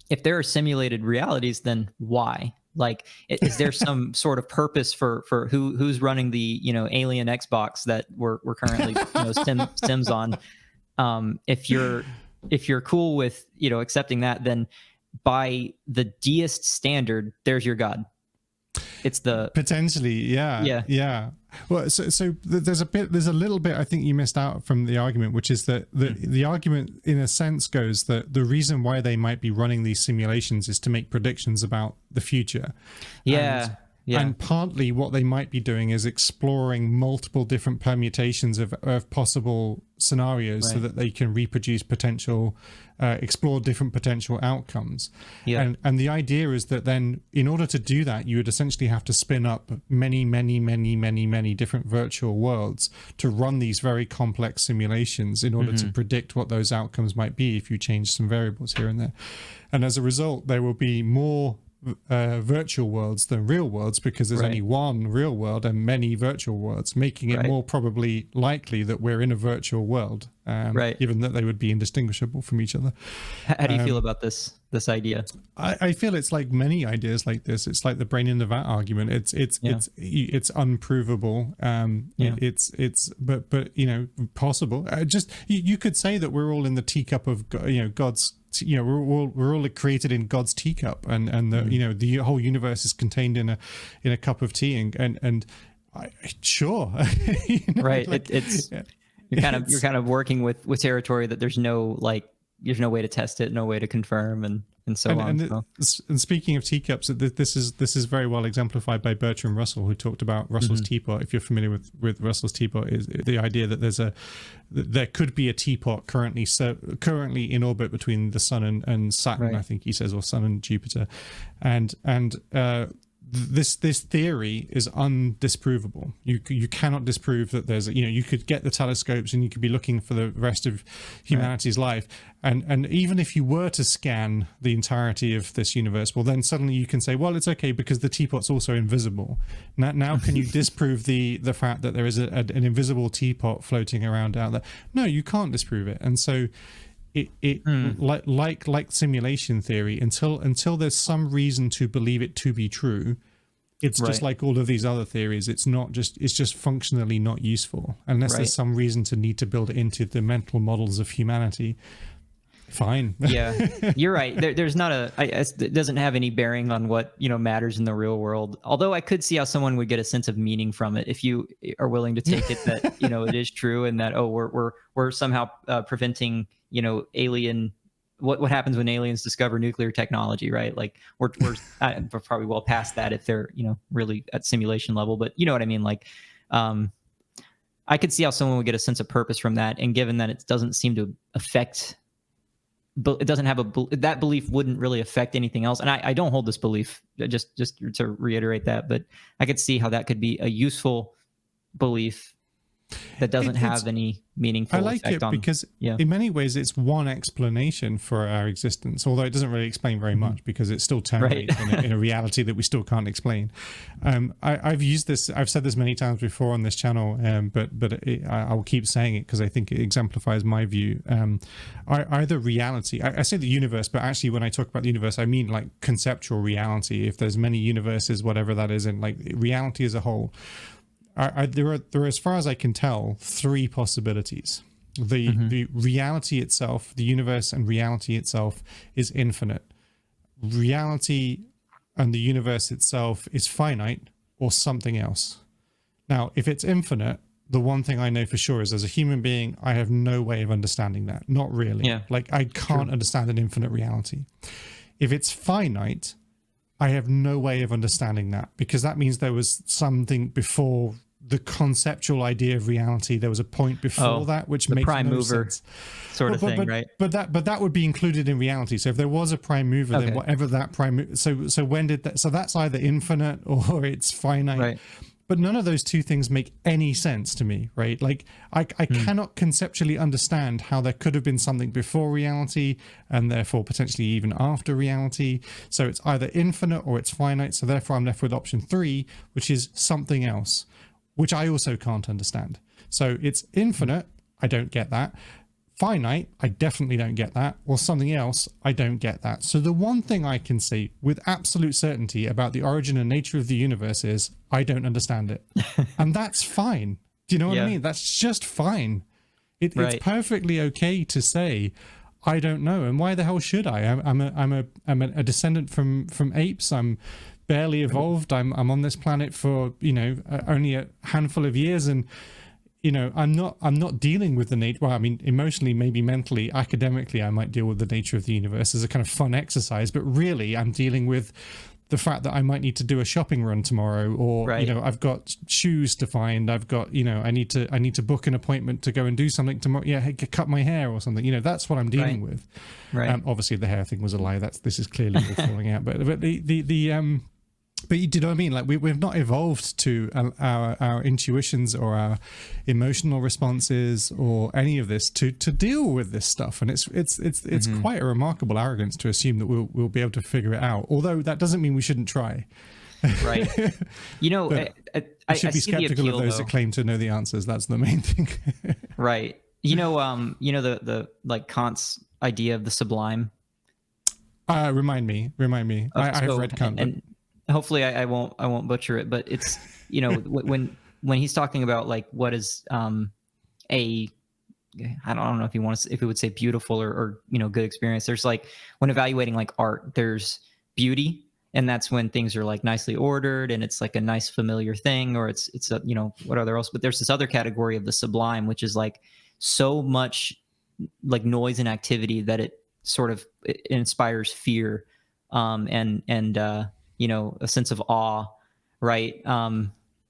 [SPEAKER 1] if there are simulated realities, then why? Like, is there some sort of purpose for who's running the alien Xbox that we're currently Sims on? If you're cool with accepting that, then by the deist standard, there's your God. It's the
[SPEAKER 2] potentially, yeah. Well, so there's a little bit I think you missed out from the argument, which is that the argument in a sense goes that the reason why they might be running these simulations is to make predictions about the future.
[SPEAKER 1] Yeah.
[SPEAKER 2] And partly what they might be doing is exploring multiple different permutations of possible scenarios so that they can reproduce potential, explore different potential outcomes. And the idea is that then in order to do that, you would essentially have to spin up many different virtual worlds to run these very complex simulations in order to predict what those outcomes might be if you change some variables here and there. And as a result, there will be more virtual worlds than real worlds, because there's only one real world and many virtual worlds, making it more probably likely that we're in a virtual world, given that they would be indistinguishable from each other.
[SPEAKER 1] How do you feel about this idea?
[SPEAKER 2] I feel it's like many ideas like this. It's like the brain in the vat argument. It's unprovable. But you know, possible. Just you could say that we're all in the teacup of, you know, God's. You know, we're all created in God's teacup, and the you know, the whole universe is contained in a cup of tea, and sure, you know,
[SPEAKER 1] right? Like, you're kind of working with territory that there's no way to test it, no way to confirm, and so on.
[SPEAKER 2] And speaking of teacups, this is very well exemplified by Bertrand Russell, who talked about Russell's teapot. If you're familiar with Russell's teapot, is the idea that there could be a teapot currently in orbit between the Sun and Saturn, I think he says, or Sun and Jupiter, and this theory is undisprovable. You cannot disprove that there's, you know, you could get the telescopes and you could be looking for the rest of humanity's life, and even if you were to scan the entirety of this universe, well, then suddenly you can say, well, it's okay because the teapot's also invisible. Now can you disprove the fact that there is an invisible teapot floating around out there? No, you can't disprove it. And so like simulation theory, until there's some reason to believe it to be true, it's just like all of these other theories. It's just functionally not useful unless there's some reason to need to build it into the mental models of humanity. Fine. Yeah,
[SPEAKER 1] you're right. There's not it doesn't have any bearing on what, you know, matters in the real world. Although I could see how someone would get a sense of meaning from it if you are willing to take it that, you know, it is true, and that, oh, we're somehow preventing, you know, alien. What happens when aliens discover nuclear technology, right? Like we're probably well past that if they're, you know, really at simulation level. But you know what I mean? Like, I could see how someone would get a sense of purpose from that, and given that it doesn't seem to affect. But it doesn't have that belief wouldn't really affect anything else. And I don't hold this belief, just to reiterate that, but I could see how that could be a useful belief that doesn't have any meaningful effect on. I like it
[SPEAKER 2] because in many ways it's one explanation for our existence, although it doesn't really explain very much because it still terminates in a reality that we still can't explain. I've said this many times before on this channel, but I'll keep saying it because I think it exemplifies my view. Either reality, I say the universe, but actually when I talk about the universe, I mean like conceptual reality. If there's many universes, whatever that is, and like reality as a whole. There are, as far as I can tell, three possibilities. The reality itself, the universe and reality itself, is infinite. Reality and the universe itself is finite or something else. Now, if it's infinite, the one thing I know for sure is, as a human being, I have no way of understanding that. Not really. Yeah. Like, I can't understand an infinite reality. If it's finite, I have no way of understanding that, because that means there was something before the conceptual idea of reality. There was a point before that, which makes prime mover sense.
[SPEAKER 1] Sort of thing, right?
[SPEAKER 2] But that would be included in reality. So if there was a prime mover, then whatever that prime mover, so when did that? So that's either infinite or it's finite. Right. But none of those two things make any sense to me, right? Like I cannot conceptually understand how there could have been something before reality and therefore potentially even after reality. So it's either infinite or it's finite. So therefore I'm left with option 3, which is something else, which I also can't understand. So it's infinite. I don't get that. Finite, I definitely don't get that, or something else, I don't get that. So the one thing I can say with absolute certainty about the origin and nature of the universe is I don't understand it. And that's fine. Do you know what I mean? That's just fine. It's perfectly okay to say, I don't know. And why the hell should I? I'm a descendant from apes. I'm barely evolved. I'm on this planet for, only a handful of years, and I'm not dealing with the nature. Well, I mean, emotionally, maybe mentally, academically, I might deal with the nature of the universe as a kind of fun exercise, but really I'm dealing with the fact that I might need to do a shopping run tomorrow, or
[SPEAKER 1] right.
[SPEAKER 2] I've got shoes to find, I've got I need to book an appointment to go and do something tomorrow, hey, cut my hair or something, that's what I'm dealing with.
[SPEAKER 1] Right.
[SPEAKER 2] Obviously the hair thing was a lie. This is clearly all falling out, but but you know what I mean? Like we've not evolved to our intuitions or our emotional responses or any of this to deal with this stuff, and it's quite a remarkable arrogance to assume that we'll be able to figure it out. Although that doesn't mean we shouldn't try.
[SPEAKER 1] Right. I should be skeptical
[SPEAKER 2] of those that claim to know the answers. That's the main thing.
[SPEAKER 1] Right. The like Kant's idea of the sublime.
[SPEAKER 2] Remind me. I've read Kant. And
[SPEAKER 1] hopefully I won't butcher it, but it's when he's talking about like what is I don't know if he would say beautiful or good experience. There's like when evaluating like art, there's beauty, and that's when things are like nicely ordered and it's like a nice familiar thing, or it's a, what other else. But there's this other category of the sublime, which is like so much like noise and activity that it sort of it inspires fear, and a sense of awe, right?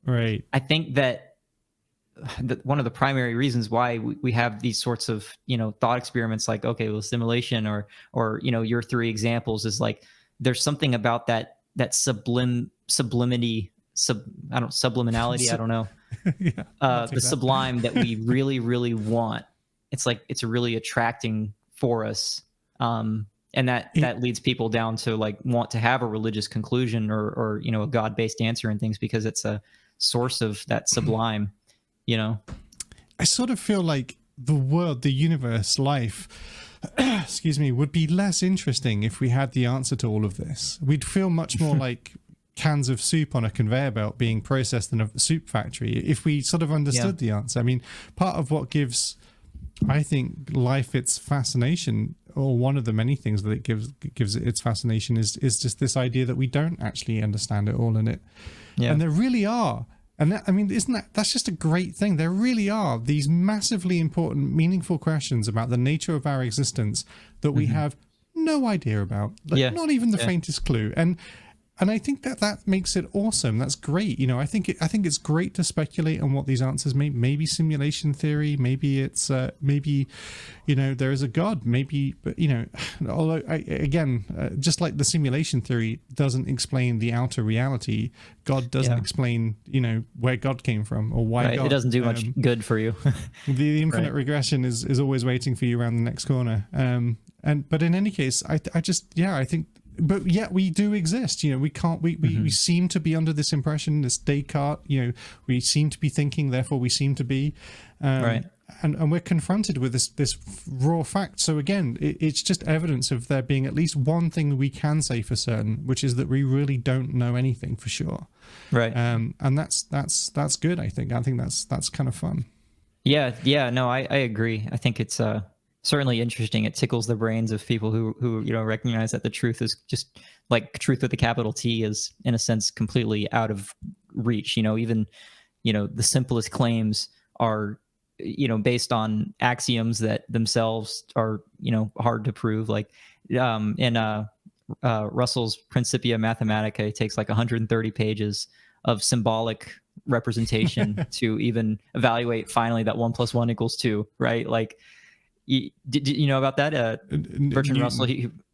[SPEAKER 2] Right.
[SPEAKER 1] I think that one of the primary reasons why we have these sorts of thought experiments, like simulation or your three examples, is like there's something about that subliminality. I don't know. Yeah, the sublime that we really, really want. It's like it's really attracting for us. And that leads people down to like want to have a religious conclusion or a God-based answer and things, because it's a source of that sublime,
[SPEAKER 2] I sort of feel like the world, the universe, life, excuse me, would be less interesting if we had the answer to all of this. We'd feel much more like cans of soup on a conveyor belt being processed in a soup factory if we sort of understood the answer. I mean, part of what gives, I think, life its fascination, or one of the many things that it gives it its fascination, is just this idea that we don't actually understand it all in it. Yeah. And there really are. And that's just a great thing. There really are these massively important, meaningful questions about the nature of our existence that we have no idea about, not even the faintest clue. And I think that makes it awesome. That's great. I think it's great to speculate on what these answers may. Maybe simulation theory. Maybe it's maybe there is a God. Maybe, but although just like the simulation theory doesn't explain the outer reality, God doesn't explain where God came from or why. God,
[SPEAKER 1] it doesn't do much good for you.
[SPEAKER 2] The infinite regression is always waiting for you around the next corner. But in any case, I think. But yet we do exist. We seem to be under this impression, this Descartes, we seem to be thinking, therefore we seem to be. Right. And we're confronted with this raw fact. So again, it's just evidence of there being at least one thing we can say for certain, which is that we really don't know anything for sure. Right. And that's good, I think. I think that's kind of fun.
[SPEAKER 1] Yeah. No, I agree. I think it's certainly interesting. It tickles the brains of people who recognize that the truth is just like truth with a capital T is in a sense completely out of reach. Even the simplest claims are based on axioms that themselves are hard to prove. Like in Russell's Principia Mathematica, it takes like 130 pages of symbolic representation to even evaluate finally that 1 + 1 = 2, right? Like, did you know about that? Bertrand Russell.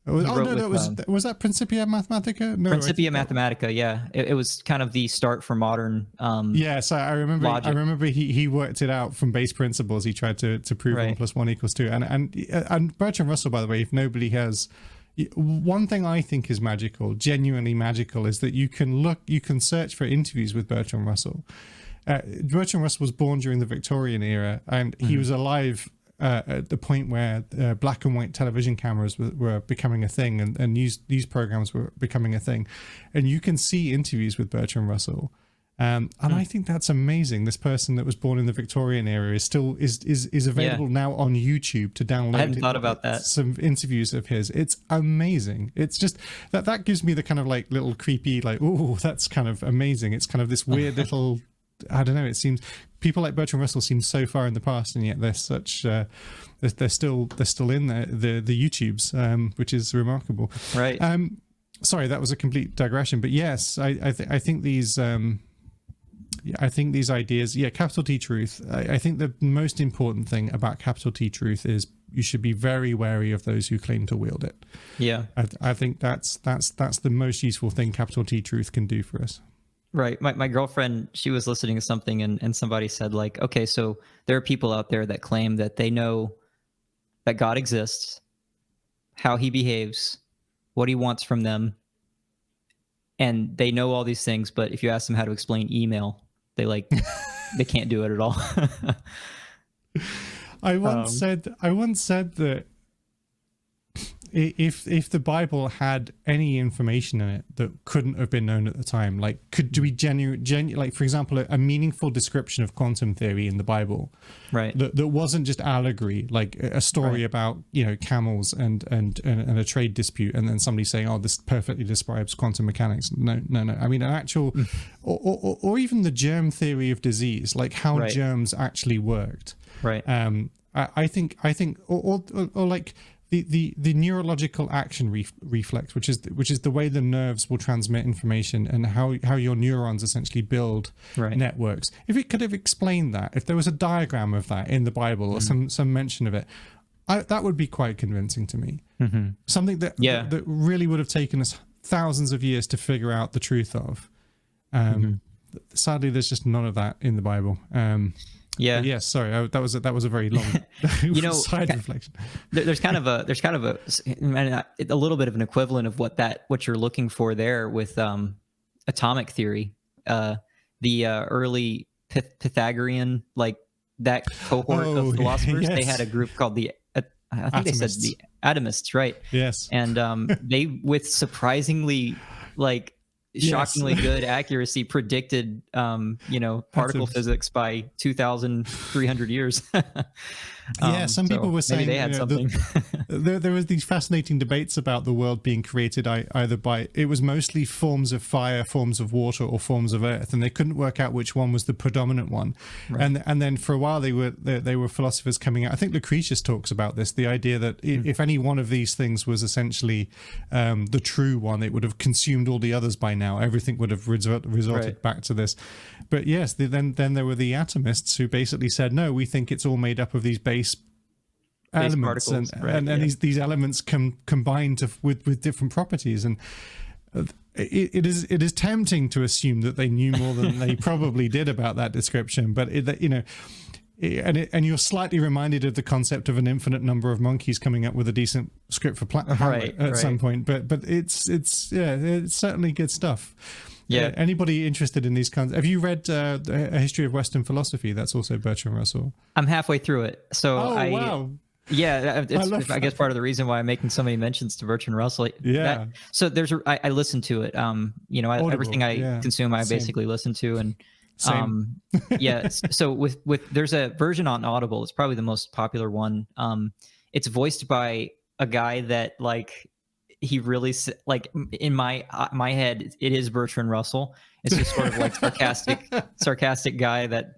[SPEAKER 2] Was that Principia Mathematica? No,
[SPEAKER 1] Principia Mathematica. Yeah, it was kind of the start for modern.
[SPEAKER 2] So I remember. Logic. I remember he worked it out from base principles. He tried to prove 1 + 1 = 2. And Bertrand Russell, by the way, if nobody has. One thing I think is magical, genuinely magical, is that you can search for interviews with Bertrand Russell. Bertrand Russell was born during the Victorian era, and he was alive at the point where black and white television cameras were becoming a thing, and news programs were becoming a thing. And you can see interviews with Bertrand Russell. And I think that's amazing. This person that was born in the Victorian era is still is available now on YouTube to download.
[SPEAKER 1] I hadn't thought about that.
[SPEAKER 2] Some interviews of his. It's amazing. It's just that gives me the kind of like little creepy, like, oh, that's kind of amazing. It's kind of this weird little, I don't know. It seems people like Bertrand Russell seem so far in the past, and yet they're such they're still in the YouTubes, which is remarkable.
[SPEAKER 1] Right.
[SPEAKER 2] sorry, that was a complete digression, but yes, I think these ideas, capital T truth. I think the most important thing about capital T truth is you should be very wary of those who claim to wield it.
[SPEAKER 1] Yeah,
[SPEAKER 2] I think that's the most useful thing capital T truth can do for us.
[SPEAKER 1] Right. My girlfriend, she was listening to something and somebody said, like, okay, so there are people out there that claim that they know that God exists, how he behaves, what he wants from them, and they know all these things, but if you ask them how to explain email, they can't do it at all.
[SPEAKER 2] I once said that if the Bible had any information in it that couldn't have been known at the time, like could we like, for example, a meaningful description of quantum theory in the Bible,
[SPEAKER 1] right?
[SPEAKER 2] That wasn't just allegory, like a story about camels and a trade dispute, and then somebody saying, "Oh, this perfectly describes quantum mechanics." No. I mean, an actual, or even the germ theory of disease, like how germs actually worked.
[SPEAKER 1] Right.
[SPEAKER 2] I think, or like. The neurological action reflex, which is the way the nerves will transmit information and how your neurons essentially build networks. If it could have explained that, if there was a diagram of that in the Bible or some mention of it, that would be quite convincing to me. Mm-hmm. Something that really would have taken us thousands of years to figure out the truth of. Sadly, there's just none of that in the Bible. Yes, sorry, that was a very long side reflection.
[SPEAKER 1] There's kind of a little bit of an equivalent of what you're looking for there with atomic theory. The early Pythagorean, like that cohort of philosophers, they had a group called the they said the atomists, right?
[SPEAKER 2] Yes,
[SPEAKER 1] and they, with surprisingly shockingly good accuracy, predicted particle physics by 2,300 years.
[SPEAKER 2] Some people were saying
[SPEAKER 1] they had something.
[SPEAKER 2] There was these fascinating debates about the world being created either by, it was mostly forms of fire, forms of water, or forms of earth, and they couldn't work out which one was the predominant one. Right. And then for a while they were philosophers coming out. I think Lucretius talks about this, the idea that if any one of these things was essentially the true one, it would have consumed all the others by now. Everything would have resorted back to this. But yes, then there were the atomists who basically said, no, we think it's all made up of these base elements, and these elements combine with different properties, and it is tempting to assume that they knew more than they probably did about that description. But and you're slightly reminded of the concept of an infinite number of monkeys coming up with a decent script for Hamlet at some point. But it's certainly good stuff. Yeah. Anybody interested in these kinds? Have you read A History of Western Philosophy? That's also Bertrand Russell.
[SPEAKER 1] I'm halfway through it. So
[SPEAKER 2] wow.
[SPEAKER 1] Yeah, I guess part of the reason why I'm making so many mentions to Bertrand Russell.
[SPEAKER 2] Yeah.
[SPEAKER 1] So I listen to it. Everything I consume, I basically listen to, and So with there's a version on Audible. It's probably the most popular one. It's voiced by a guy that he really, in my head, it is Bertrand Russell. It's just sort of like sarcastic guy that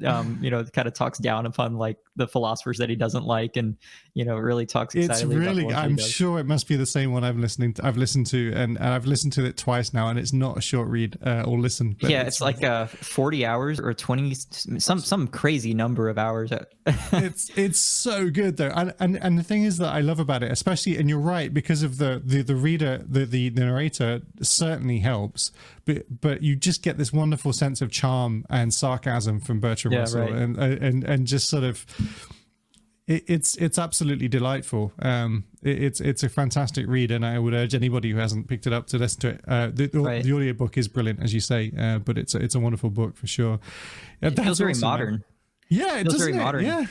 [SPEAKER 1] kind of talks down upon the philosophers that he doesn't like, and really talks excitedly.
[SPEAKER 2] It's really, I'm sure it must be the same one I've listened to, and I've listened to it twice now, and it's not a short read or listen. But
[SPEAKER 1] it's like 40 hours or 20, some crazy number of hours.
[SPEAKER 2] It's so good though, and the thing is that I love about it, especially, and you're right, because of the reader, the narrator certainly helps, but you just get this wonderful sense of charm and sarcasm from Bertrand Russell, and just sort of it's absolutely delightful. It's a fantastic read, and I would urge anybody who hasn't picked it up to listen to it. The audiobook is brilliant, as you say, but it's a wonderful book for sure.
[SPEAKER 1] It feels very modern.
[SPEAKER 2] Yeah, it feels very modern. Yeah,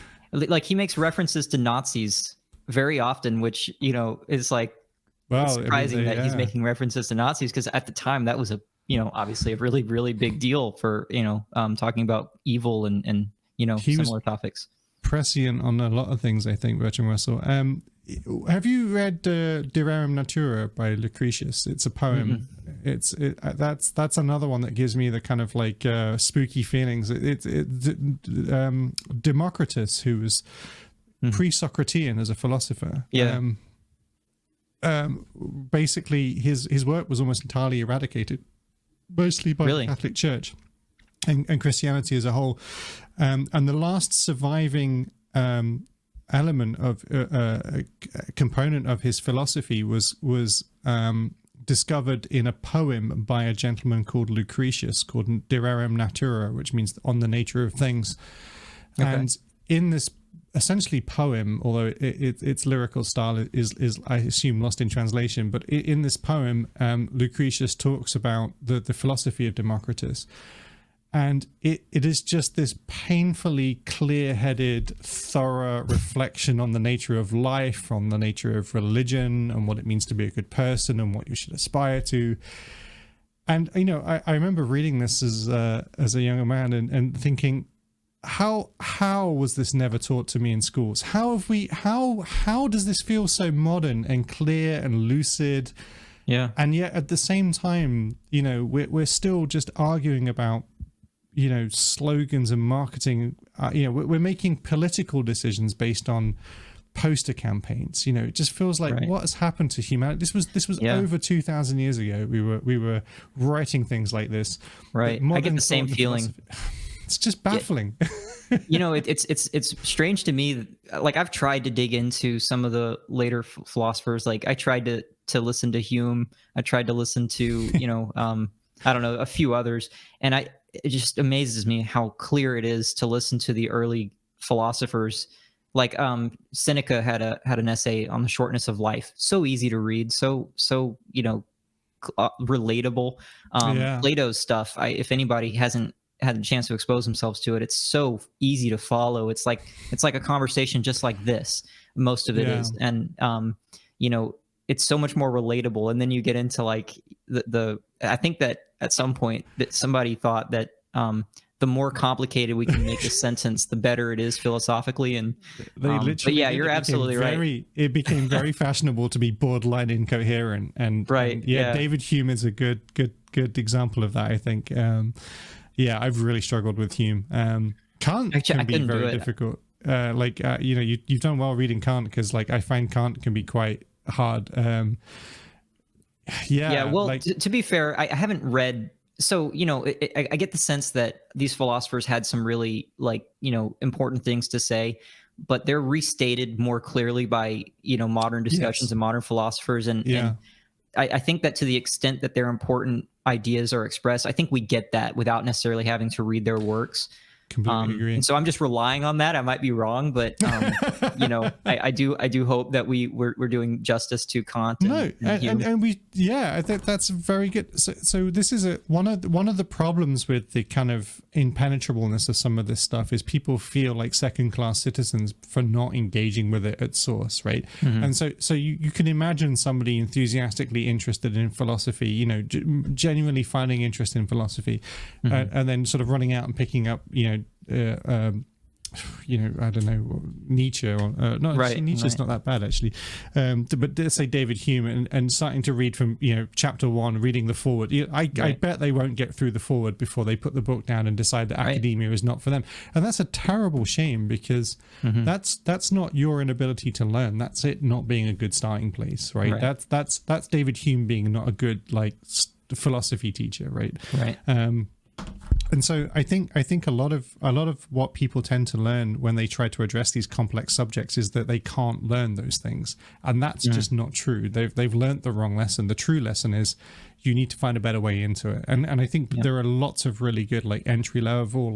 [SPEAKER 1] he makes references to Nazis very often, which is surprising that he's making references to Nazis, because at the time that was obviously a really, really big deal for talking about evil and similar topics.
[SPEAKER 2] Prescient on a lot of things, I think, Bertrand Russell. Have you read De Rerum Natura by Lucretius? It's a poem. Mm-hmm. That's another one that gives me the kind of spooky feelings. Democritus, who was pre-Socratean as a philosopher. basically his work was almost entirely eradicated, mostly by the Catholic Church and Christianity as a whole. And the last surviving element of component of his philosophy was discovered in a poem by a gentleman called Lucretius, called De Rerum Natura, which means on the nature of things. Okay. And in this essentially poem, although its lyrical style is I assume lost in translation, but in this poem, Lucretius talks about the philosophy of Democritus. And it is just this painfully clear-headed, thorough reflection on the nature of life, on the nature of religion, and what it means to be a good person, and what you should aspire to. And I remember reading this as a younger man and thinking, how was this never taught to me in schools? How does this feel so modern and clear and lucid?
[SPEAKER 1] Yeah.
[SPEAKER 2] And yet at the same time, we're still just arguing about slogans and marketing. We're making political decisions based on poster campaigns. It just feels like what has happened to humanity. This was over 2,000 years ago. We were writing things like this.
[SPEAKER 1] Right. I get the same feeling.
[SPEAKER 2] It's just baffling.
[SPEAKER 1] It's strange to me. Like, I've tried to dig into some of the later philosophers. Like, I tried to listen to Hume. I tried to listen to I don't know, a few others, and it just amazes me how clear it is to listen to the early philosophers. Like Seneca had an essay on the shortness of life. So easy to read, so relatable. Plato's stuff, if anybody hasn't had a chance to expose themselves to it, it's so easy to follow. It's like a conversation just like this. Most of it is, and it's so much more relatable. And then you get into like the I think that at some point that somebody thought that the more complicated we can make a sentence, the better it is philosophically. And but yeah, you're absolutely right.
[SPEAKER 2] It became very fashionable to be borderline incoherent, and David Hume is a good example of that, I think. I've really struggled with Hume. Kant can be very difficult. You've done well reading Kant, because I find Kant can be quite hard.
[SPEAKER 1] To be fair, I haven't read. So, I get the sense that these philosophers had some really important things to say, but they're restated more clearly by, modern discussions and modern philosophers. And I think that to the extent that their important ideas are expressed, I think we get that without necessarily having to read their works.
[SPEAKER 2] Completely agree.
[SPEAKER 1] And so I'm just relying on that. I might be wrong, but I do hope that we're doing justice to Kant.
[SPEAKER 2] And we I think that's very good. So this is one of the problems with the kind of impenetrableness of some of this stuff is people feel like second-class citizens for not engaging with it at source, right? Mm-hmm. And so you can imagine somebody enthusiastically interested in philosophy, genuinely finding interest in philosophy, and then sort of running out and picking up, I don't know, Nietzsche or Nietzsche's not that bad actually, but let's say David Hume and starting to read from chapter 1, reading the foreword. I bet they won't get through the foreword before they put the book down and decide that academia is not for them, and that's a terrible shame, because that's not your inability to learn. That's it not being a good starting place, right? That's David Hume being not a good philosophy teacher, right? And so I think a lot of what people tend to learn when they try to address these complex subjects is that they can't learn those things, and that's just not true. They've learned the wrong lesson. The true lesson is you need to find a better way into it. And I think there are lots of really good entry level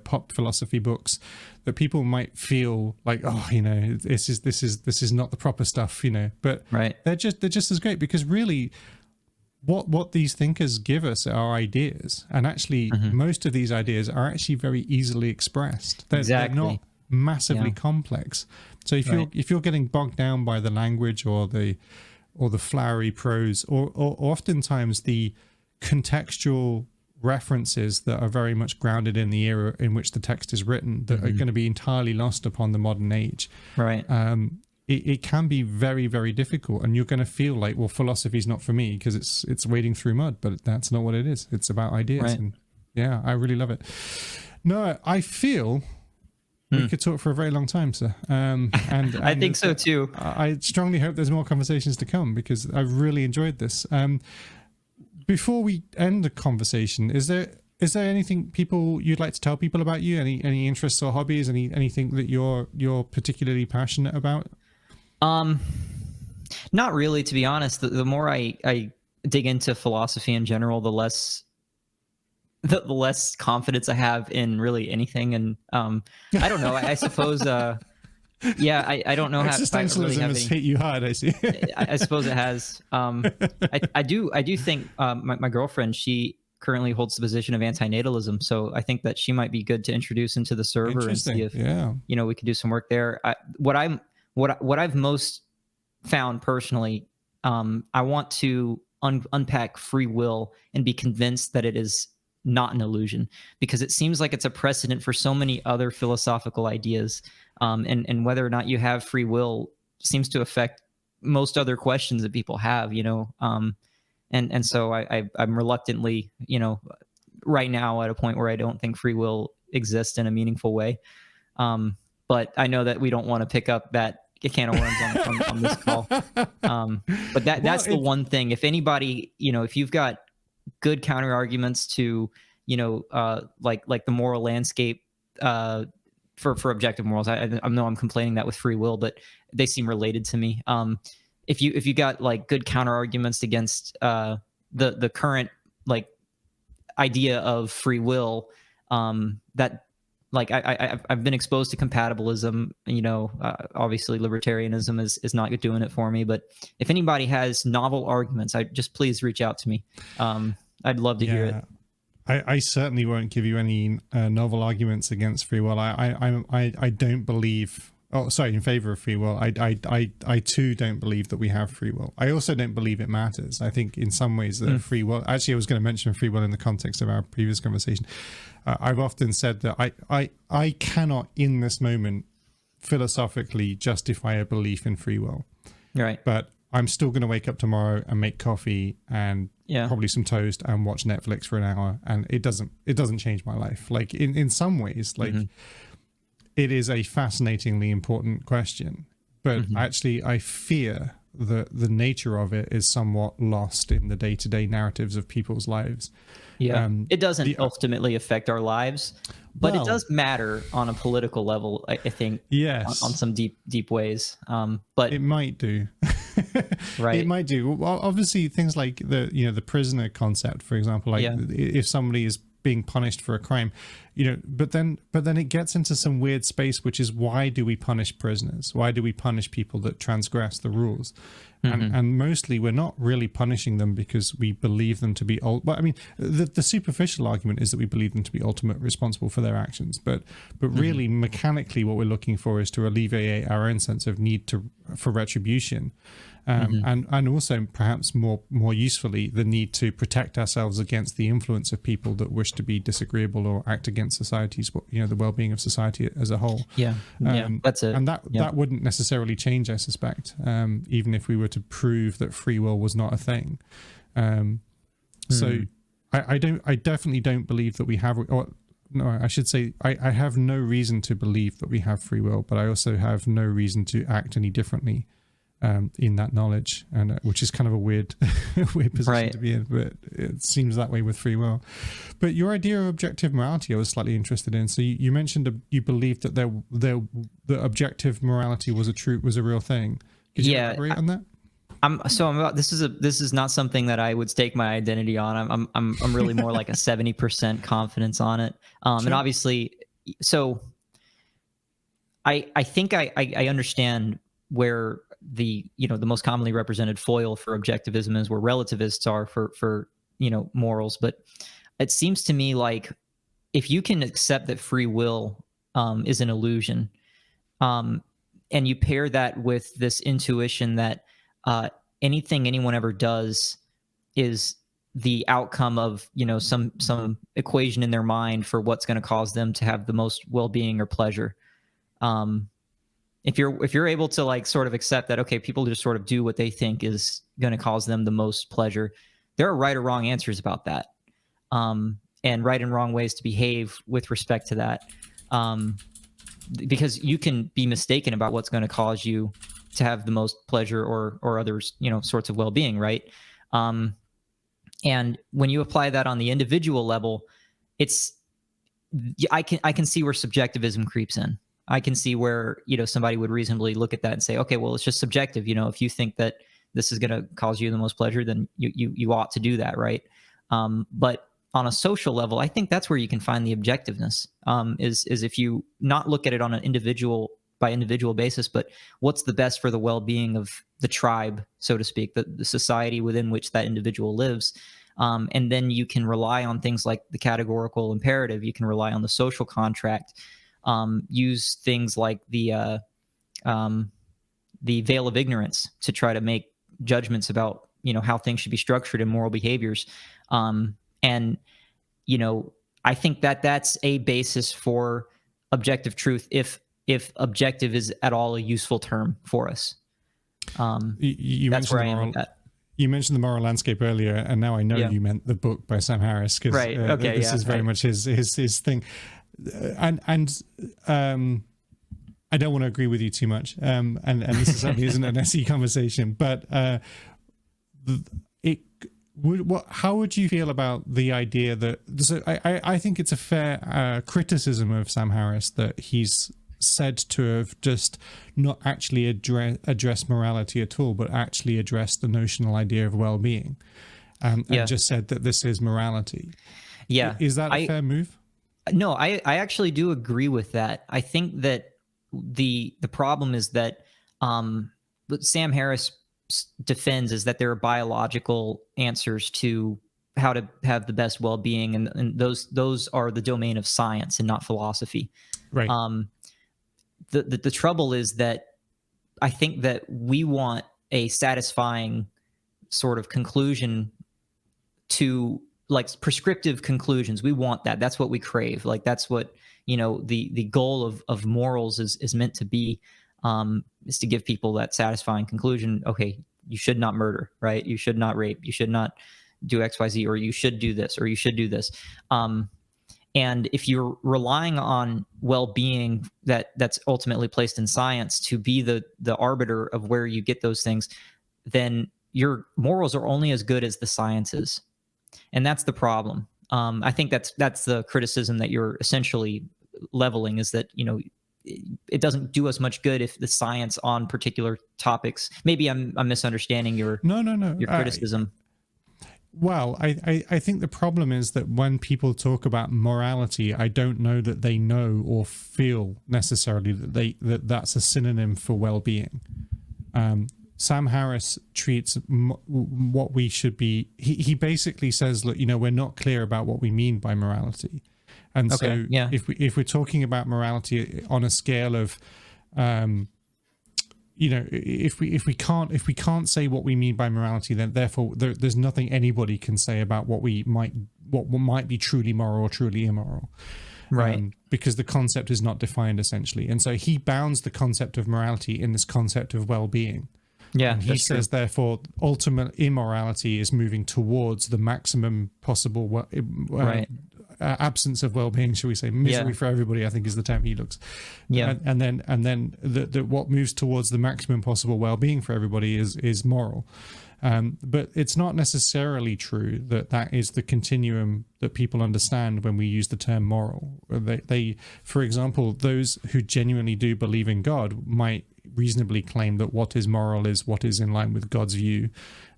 [SPEAKER 2] pop philosophy books that people might feel like, this is not the proper stuff, but they're just as great, because really what these thinkers give us are ideas, and actually most of these ideas are actually very easily expressed. They're not massively complex. So if you're getting bogged down by the language or the flowery prose, or oftentimes the contextual references that are very much grounded in the era in which the text is written, that are going to be entirely lost upon the modern age, it can be very, very difficult, and you're going to feel like, well, philosophy is not for me because it's wading through mud, but that's not what it is. It's about ideas. And I really love it. No, I feel We could talk for a very long time, sir. And
[SPEAKER 1] I think so too.
[SPEAKER 2] I strongly hope there's more conversations to come, because I've really enjoyed this. Before we end the conversation, is there anything you'd like to tell people about you? Any interests or hobbies? Anything that you're particularly passionate about?
[SPEAKER 1] Not really, to be honest. The more I dig into philosophy in general, the less confidence I have in really anything. And I don't know. I suppose. I don't know how
[SPEAKER 2] existentialism has hit you hard. I see.
[SPEAKER 1] I suppose it has. I do think my girlfriend, she currently holds the position of antinatalism, so I think that she might be good to introduce into the server and see if we could do some work there. What I've most found personally, I want to unpack free will and be convinced that it is not an illusion, because it seems like it's a precedent for so many other philosophical ideas, and whether or not you have free will seems to affect most other questions that people have, and so I'm reluctantly, right now at a point where I don't think free will exists in a meaningful way, but I know that we don't want to pick up that can of worms on this call, but that's the one thing. If anybody, if you've got good counter arguments to, like the moral landscape for objective morals. I know I'm complaining that with free will, but they seem related to me. If you got like good counter arguments against the current like idea of free will, that like I've been exposed to compatibilism. Obviously libertarianism is not doing it for me. But if anybody has novel arguments, please reach out to me. I'd love to hear it.
[SPEAKER 2] I certainly won't give you any novel arguments against free will. I don't believe. Oh, sorry, in favor of free will. I too don't believe that we have free will. I also don't believe it matters. I think in some ways that free will. Actually, I was going to mention free will in the context of our previous conversation. I've often said that I cannot in this moment philosophically justify a belief in free will.
[SPEAKER 1] Right.
[SPEAKER 2] But I'm still going to wake up tomorrow and make coffee and probably some toast and watch Netflix for an hour, and it doesn't change my life. Like in some ways, like it is a fascinatingly important question, but actually I fear that the nature of it is somewhat lost in the day-to-day narratives of people's lives.
[SPEAKER 1] Yeah, it doesn't ultimately affect our lives, but it does matter on a political level, I think. Yes, on some deep ways. But
[SPEAKER 2] it might do.
[SPEAKER 1] Right,
[SPEAKER 2] it might do. Well, obviously, things like the prisoner concept, for example, like if somebody is being punished for a crime, but then it gets into some weird space, which is, why do we punish prisoners? Why do we punish people that transgress the rules? And mostly we're not really punishing them because we believe them to be but I mean, the superficial argument is that we believe them to be ultimate responsible for their actions, but really mechanically what we're looking for is to alleviate our own sense of need for retribution. And also perhaps more usefully, the need to protect ourselves against the influence of people that wish to be disagreeable or act against society's, the well-being of society as a whole.
[SPEAKER 1] That's it.
[SPEAKER 2] And that wouldn't necessarily change, I suspect, even if we were to prove that free will was not a thing. So I definitely don't believe that we have, or no, I should say I have no reason to believe that we have free will, but I also have no reason to act any differently in that knowledge, and which is kind of a weird position to be in, but it seems that way with free will. But your idea of objective morality I was slightly interested in. So you mentioned you believed that the objective morality was a real thing. Could you elaborate on that?
[SPEAKER 1] This is not something that I would stake my identity on. I'm really more like a 70% confidence on it. Sure. And obviously, so I think I understand where the most commonly represented foil for objectivism is, where relativists are for morals. But it seems to me like if you can accept that free will is an illusion, and you pair that with this intuition that anything anyone ever does is the outcome of some equation in their mind for what's going to cause them to have the most well-being or pleasure. If you're able to like sort of accept that, okay, people just sort of do what they think is going to cause them the most pleasure, there are right or wrong answers about that, and right and wrong ways to behave with respect to that. because you can be mistaken about what's going to cause you to have the most pleasure or others, sorts of well-being, right? And when you apply that on the individual level, I can see where subjectivism creeps in. I can see where, somebody would reasonably look at that and say, okay, well, it's just subjective. If you think that this is going to cause you the most pleasure, then you ought to do that, right? But on a social level, I think that's where you can find the objectiveness, is if you not look at it on an individual by individual basis, but what's the best for the well-being of the tribe, so to speak, the society within which that individual lives. And then you can rely on things like the categorical imperative. You can rely on the social contract, use things like the veil of ignorance to try to make judgments about, how things should be structured in moral behaviors. And, I think that that's a basis for objective truth, if objective is at all a useful term for us. That's where I am with that.
[SPEAKER 2] You mentioned the moral landscape earlier, and now I know you meant the book by Sam Harris, because this is very much his thing. And I don't want to agree with you too much, and this certainly isn't an SE conversation, but how would you feel about the idea that? So I think it's a fair criticism of Sam Harris that he's said to have just not actually addressed morality at all, but actually addressed the notional idea of well-being, and just said that this is morality. Yeah, is that a fair move?
[SPEAKER 1] No, I actually do agree with that. I think that the problem is that what Sam Harris defends is that there are biological answers to how to have the best well-being, and those are the domain of science and not philosophy.
[SPEAKER 2] Right.
[SPEAKER 1] The trouble is that I think that we want a satisfying sort of conclusion to, like, prescriptive conclusions. We want that. That's what we crave. Like, that's what, the goal of morals is meant to be, is to give people that satisfying conclusion. Okay, you should not murder, right? You should not rape. You should not do X, Y, Z, or you should do this, or you should do this. And if you're relying on well-being that's ultimately placed in science to be the arbiter of where you get those things, then your morals are only as good as the science is. And that's the problem. I think that's the criticism that you're essentially leveling, is that, it doesn't do us much good if the science on particular topics. Maybe I'm misunderstanding your your criticism.
[SPEAKER 2] Well, I think the problem is that when people talk about morality, I don't know that they know or feel necessarily that that's a synonym for well-being. Sam Harris treats what we should be. He basically says, look, we're not clear about what we mean by morality, and if we're talking about morality on a scale of, if we can't say what we mean by morality, then therefore there's nothing anybody can say about what might be truly moral or truly immoral,
[SPEAKER 1] right?
[SPEAKER 2] Because the concept is not defined, essentially, and so he bounds the concept of morality in this concept of well-being.
[SPEAKER 1] Yeah,
[SPEAKER 2] and he says, therefore, ultimate immorality is moving towards the maximum possible absence of well-being, shall we say? Misery for everybody, I think, is the term he looks.
[SPEAKER 1] Yeah,
[SPEAKER 2] and then the what moves towards the maximum possible well-being for everybody is moral. But it's not necessarily true that is the continuum that people understand when we use the term moral. They, for example, those who genuinely do believe in God might reasonably claim that what is moral is what is in line with God's view,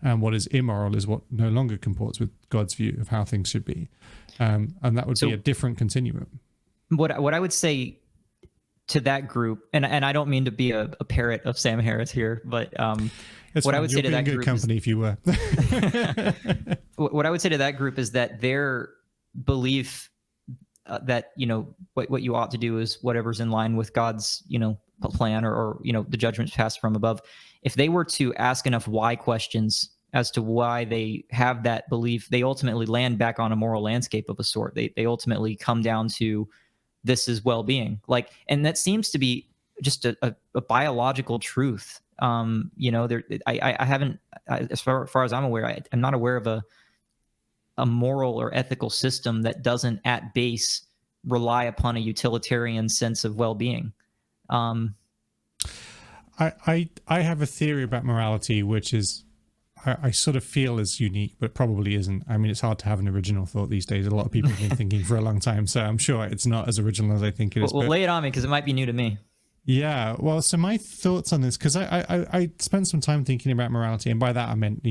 [SPEAKER 2] and what is immoral is what no longer comports with God's view of how things should be. And that would be a different continuum.
[SPEAKER 1] What I would say to that group, and I don't mean to be a parrot of Sam Harris here, but what I would say to that group,
[SPEAKER 2] company if you were.
[SPEAKER 1] What I would say to that group is that their belief that what you ought to do is whatever's in line with God's plan or the judgments passed from above. If they were to ask enough why questions as to why they have that belief, they ultimately land back on a moral landscape of a sort. They ultimately come down to, this is well-being, and that seems to be just a biological truth. I haven't, as far as I'm aware, I'm not aware of a moral or ethical system that doesn't at base rely upon a utilitarian sense of well-being.
[SPEAKER 2] I have a theory about morality, which is I sort of feel is unique, but probably isn't. I mean, it's hard to have an original thought these days. A lot of people have been thinking for a long time, so I'm sure it's not as original as I think it is.
[SPEAKER 1] Well, lay it on me, because it might be new to me.
[SPEAKER 2] Yeah, well, so my thoughts on this, because I spent some time thinking about morality, and by that I meant,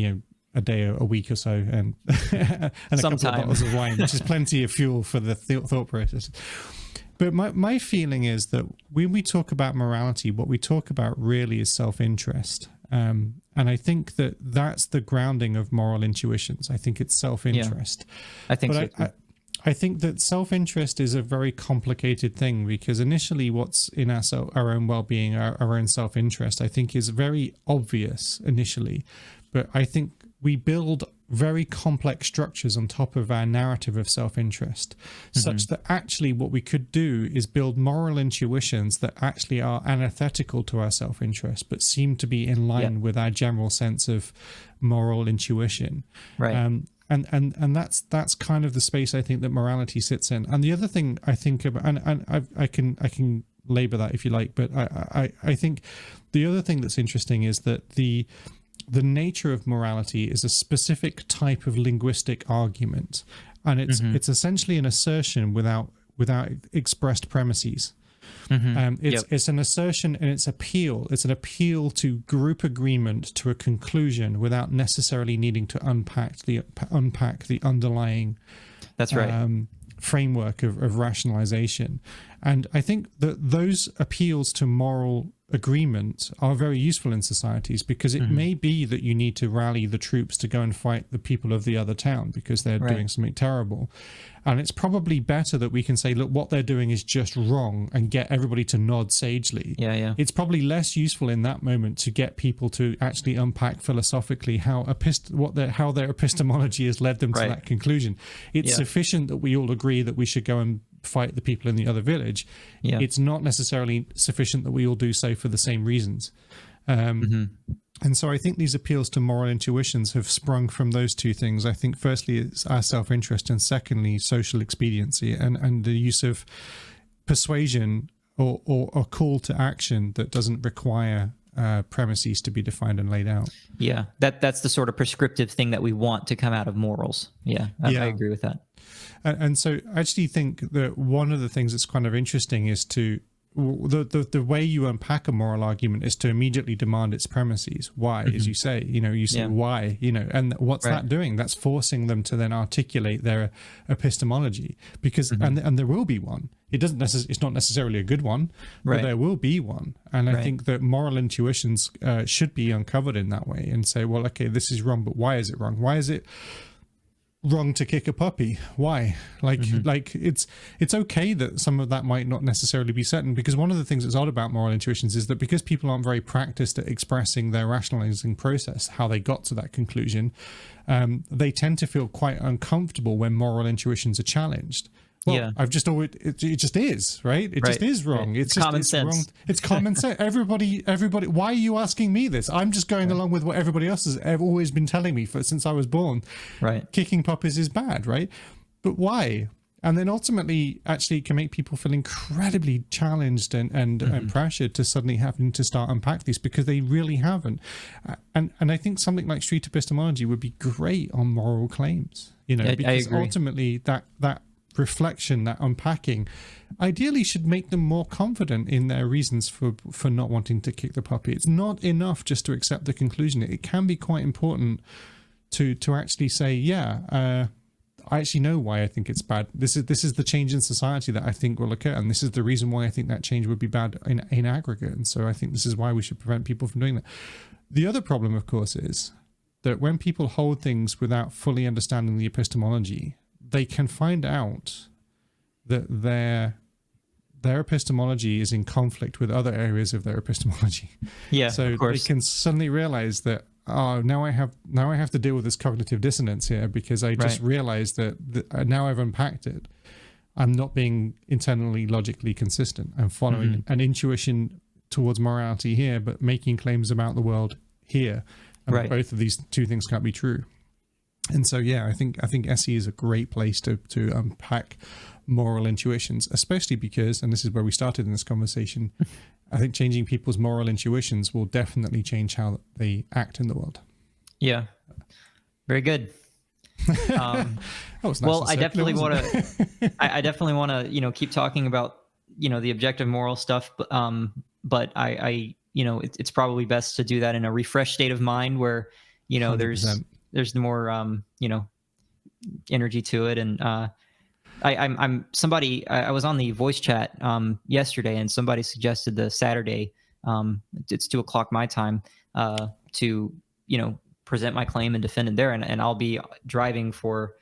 [SPEAKER 2] a day, a week or so, and and a couple of bottles of wine, which is plenty of fuel for the thought process. But my feeling is that when we talk about morality, what we talk about really is self-interest. And I think that that's the grounding of moral intuitions. I think it's self-interest.
[SPEAKER 1] Yeah, I think so too.
[SPEAKER 2] I think that self-interest is a very complicated thing, because initially what's in our own well-being, our own self-interest, I think is very obvious initially. But I think we build very complex structures on top of our narrative of self-interest, such that actually what we could do is build moral intuitions that actually are antithetical to our self-interest, but seem to be in line with our general sense of moral intuition.
[SPEAKER 1] Right.
[SPEAKER 2] And that's kind of the space I think that morality sits in. And the other thing I think about, and I can labor that if you like, but I think the other thing that's interesting is that the nature of morality is a specific type of linguistic argument, and it's essentially an assertion without expressed premises. It's an assertion, and it's an appeal to group agreement to a conclusion without necessarily needing to unpack the underlying framework of rationalization. And I think that those appeals to moral agreement are very useful in societies, because it may be that you need to rally the troops to go and fight the people of the other town because they're doing something terrible. And it's probably better that we can say, look, what they're doing is just wrong, and get everybody to nod sagely. It's probably less useful in that moment to get people to actually unpack philosophically how their epistemology has led them to that conclusion. It's sufficient that we all agree that we should go and fight the people in the other village. It's not necessarily sufficient that we all do so for the same reasons. And so I think these appeals to moral intuitions have sprung from those two things. I think firstly it's our self-interest, and secondly social expediency, and the use of persuasion or a call to action that doesn't require premises to be defined and laid out.
[SPEAKER 1] That's the sort of prescriptive thing that we want to come out of morals. I agree with that.
[SPEAKER 2] And so I actually think that one of the things that's kind of interesting is the way you unpack a moral argument is to immediately demand its premises. Why, as you say, why, and what's that doing? That's forcing them to then articulate their epistemology, because, and there will be one. It's not necessarily a good one, but there will be one. And I think that moral intuitions should be uncovered in that way, and say, well, okay, this is wrong, but why is it wrong? Why is it wrong to kick a puppy? Why? It's okay that some of that might not necessarily be certain, because one of the things that's odd about moral intuitions is that because people aren't very practiced at expressing their rationalizing process, how they got to that conclusion, they tend to feel quite uncomfortable when moral intuitions are challenged. Well, I've just always, it just is, right? It just is wrong. It's just,
[SPEAKER 1] common sense.
[SPEAKER 2] Wrong. It's common sense. Everybody, why are you asking me this? I'm just going along with what everybody else has always been telling me since I was born. Kicking puppies is bad, right? But why? And then ultimately, actually, it can make people feel incredibly challenged and pressured to suddenly having to start unpack these, because they really haven't. And I think something like Street Epistemology would be great on moral claims, because ultimately that reflection, that unpacking, ideally should make them more confident in their reasons for not wanting to kick the puppy. It's not enough just to accept the conclusion. It can be quite important to actually say, I actually know why I think it's bad. This is the change in society that I think will occur, and this is the reason why I think that change would be bad in aggregate. And so I think this is why we should prevent people from doing that. The other problem, of course, is that when people hold things without fully understanding the epistemology, they can find out that their epistemology is in conflict with other areas of their epistemology. So they can suddenly realize that, now I have to deal with this cognitive dissonance here, because I just realized that now I've unpacked it. I'm not being internally logically consistent. I'm following an intuition towards morality here, but making claims about the world here. And both of these two things can't be true. And so, I think SE is a great place to unpack moral intuitions, especially because, and this is where we started in this conversation, I think changing people's moral intuitions will definitely change how they act in the world.
[SPEAKER 1] Yeah. Very good. Well, I definitely want to, I definitely want to, keep talking about, the objective moral stuff. But I it's probably best to do that in a refreshed state of mind where, 100%. there's more, energy to it. And, I was on the voice chat, yesterday, and somebody suggested the Saturday, it's 2:00 my time, to, present my claim and defend it there. And I'll be driving for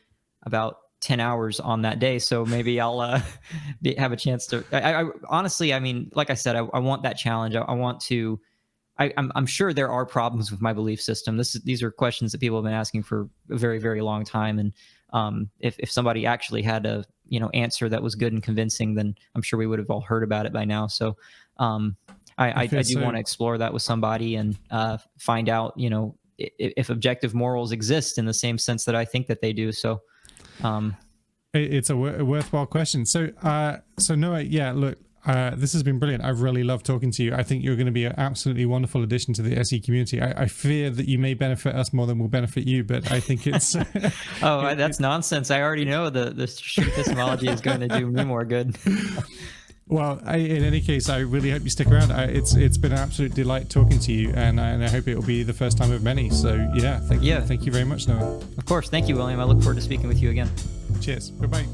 [SPEAKER 1] about 10 hours on that day. So maybe I'll have a chance to, I honestly, I mean, like I said, I want that challenge. I want to, I'm sure there are problems with my belief system. These are questions that people have been asking for a very, very long time. And if somebody actually had a, answer that was good and convincing, then I'm sure we would have all heard about it by now. So I do want to explore that with somebody and find out, if objective morals exist in the same sense that I think that they do. So
[SPEAKER 2] it's a worthwhile question. So Noah, yeah, look, this has been brilliant. I've really loved talking to you. I think you're going to be an absolutely wonderful addition to the SE community. I fear that you may benefit us more than we'll benefit you, but I think it's...
[SPEAKER 1] that's nonsense. I already know the Street Epistemology is going to do me more good.
[SPEAKER 2] Well, in any case, I really hope you stick around. It's been an absolute delight talking to you, and I hope it will be the first time of many. So yeah, thank you very much, Noah.
[SPEAKER 1] Of course. Thank you, William. I look forward to speaking with you again.
[SPEAKER 2] Cheers. Bye-bye.